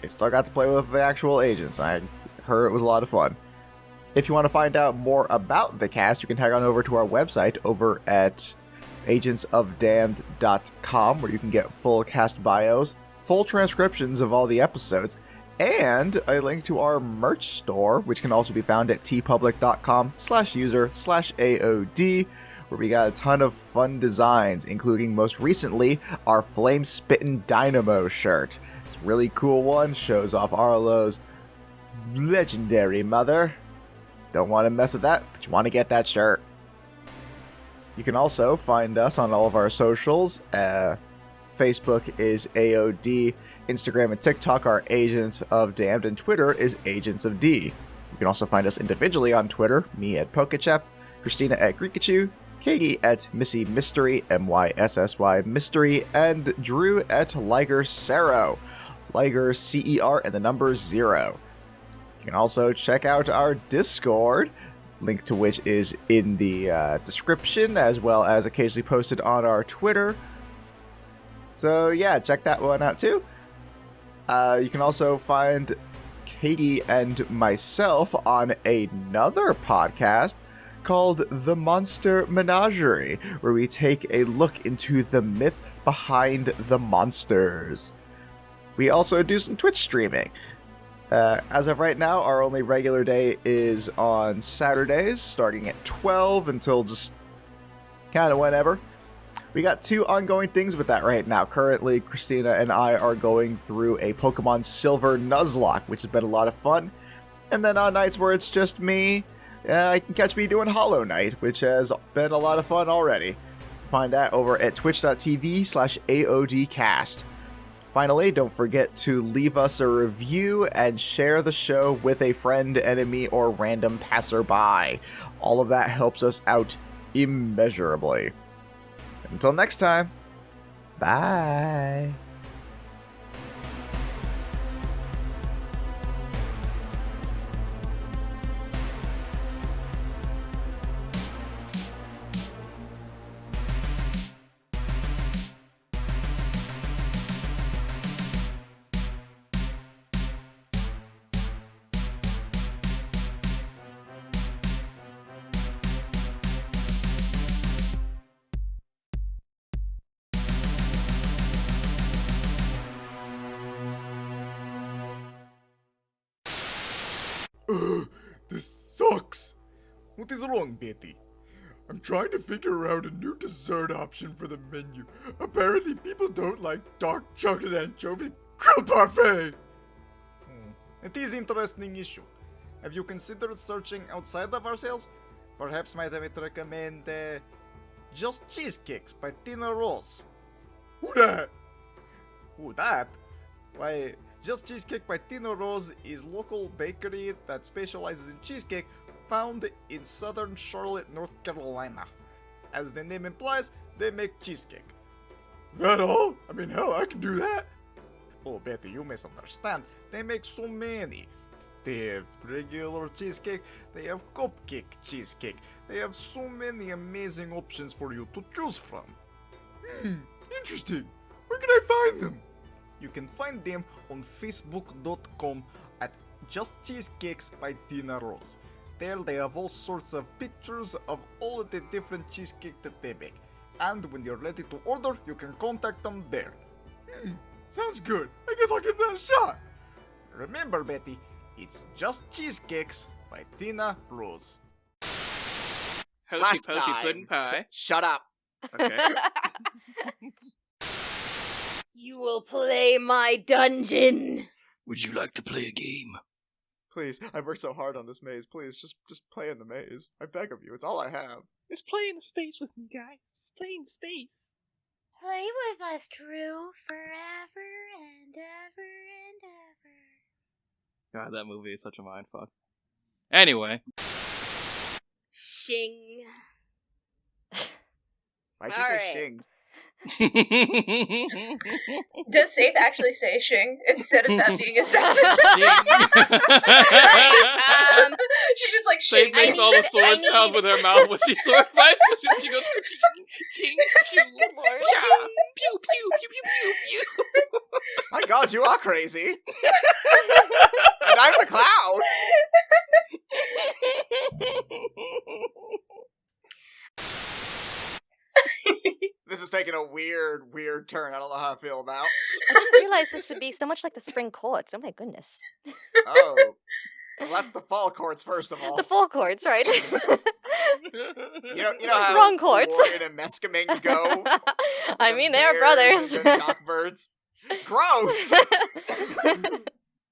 I still got to play with the actual agents. I heard it was a lot of fun. If you want to find out more about the cast, you can head on over to our website over at agentsofdamned.com, where you can get full cast bios, full transcriptions of all the episodes, and a link to our merch store, which can also be found at tpublic.com/user/AOD, where we got a ton of fun designs, including most recently our Flame Spittin' Dynamo shirt. It's a really cool one, shows off Arlo's legendary mother. Don't want to mess with that, but you want to get that shirt. You can also find us on all of our socials. Facebook is AOD, Instagram and TikTok are Agents of Damned, and Twitter is Agents of D. You can also find us individually on Twitter, me at Pokechep, Christina at Greekachu, Katie at Missy Mystery, MYSSY Mystery, and Drew at Liger Cero, Liger CER and the number 0. You can also check out our Discord, link to which is in the description, as well as occasionally posted on our Twitter. So yeah, check that one out too. You can also find Katie and myself on another podcast called The Monster Menagerie, where we take a look into the myth behind the monsters. We also do some Twitch streaming. As of right now, our only regular day is on Saturdays, starting at 12 until just kind of whenever. We got 2 ongoing things with that right now. Currently, Christina and I are going through a Pokemon Silver Nuzlocke, which has been a lot of fun. And then on nights where it's just me, I can catch me doing Hollow Knight, which has been a lot of fun already. Find that over at twitch.tv/AODcast. Finally, don't forget to leave us a review and share the show with a friend, enemy, or random passerby. All of that helps us out immeasurably. Until next time, bye. This sucks. What is wrong, Betty? I'm trying to figure out a new dessert option for the menu. Apparently people don't like dark chocolate anchovy grilled parfait. It is interesting issue. Have you considered searching outside of ourselves? Perhaps might I recommend Just Cheesecakes by Tina Rose. Who that? Who that? Why, Just Cheesecake by Tina Rose is local bakery that specializes in cheesecake found in southern Charlotte, North Carolina. As the name implies, they make cheesecake. Is that all? I mean, hell, I can do that. Oh, Betty, you misunderstand. They make so many. They have regular cheesecake, they have cupcake cheesecake. They have so many amazing options for you to choose from. Interesting. Where can I find them? You can find them on facebook.com at Just Cheesecakes by Tina Rose. There they have all sorts of pictures of all of the different cheesecake that they make. And when you're ready to order, you can contact them there. Sounds good. I guess I'll give that a shot. Remember, Betty, it's Just Cheesecakes by Tina Rose. Hosey Last Posey time. Puddin' Pie. Shut up. Okay. You will play my dungeon. Would you like to play a game? Please, I've worked so hard on this maze. Please, just play in the maze. I beg of you, it's all I have. Just play in the space with me, guys. Just play in the space. Play with us, Drew, forever and ever and ever. God, that movie is such a mindfuck. Anyway. Shing. Why'd you All say right. shing? Does Safe actually say shing instead of that being a sound? She's just like Safe shing. makes all the sword sounds with her mouth when she sword fights. She goes ting, ting, pew, cha, pew, pew, pew, pew, pew, pew. My God, you are crazy. And I'm the clown. This is taking a weird turn. I don't know how I feel about. I didn't realize this would be so much like the spring courts. Oh my goodness. Oh. Well, that's the fall courts, first of all. The fall courts, right? You know how Wrong courts. Lorian and Mescamin go? I mean, they're brothers. And cockbirds. Gross!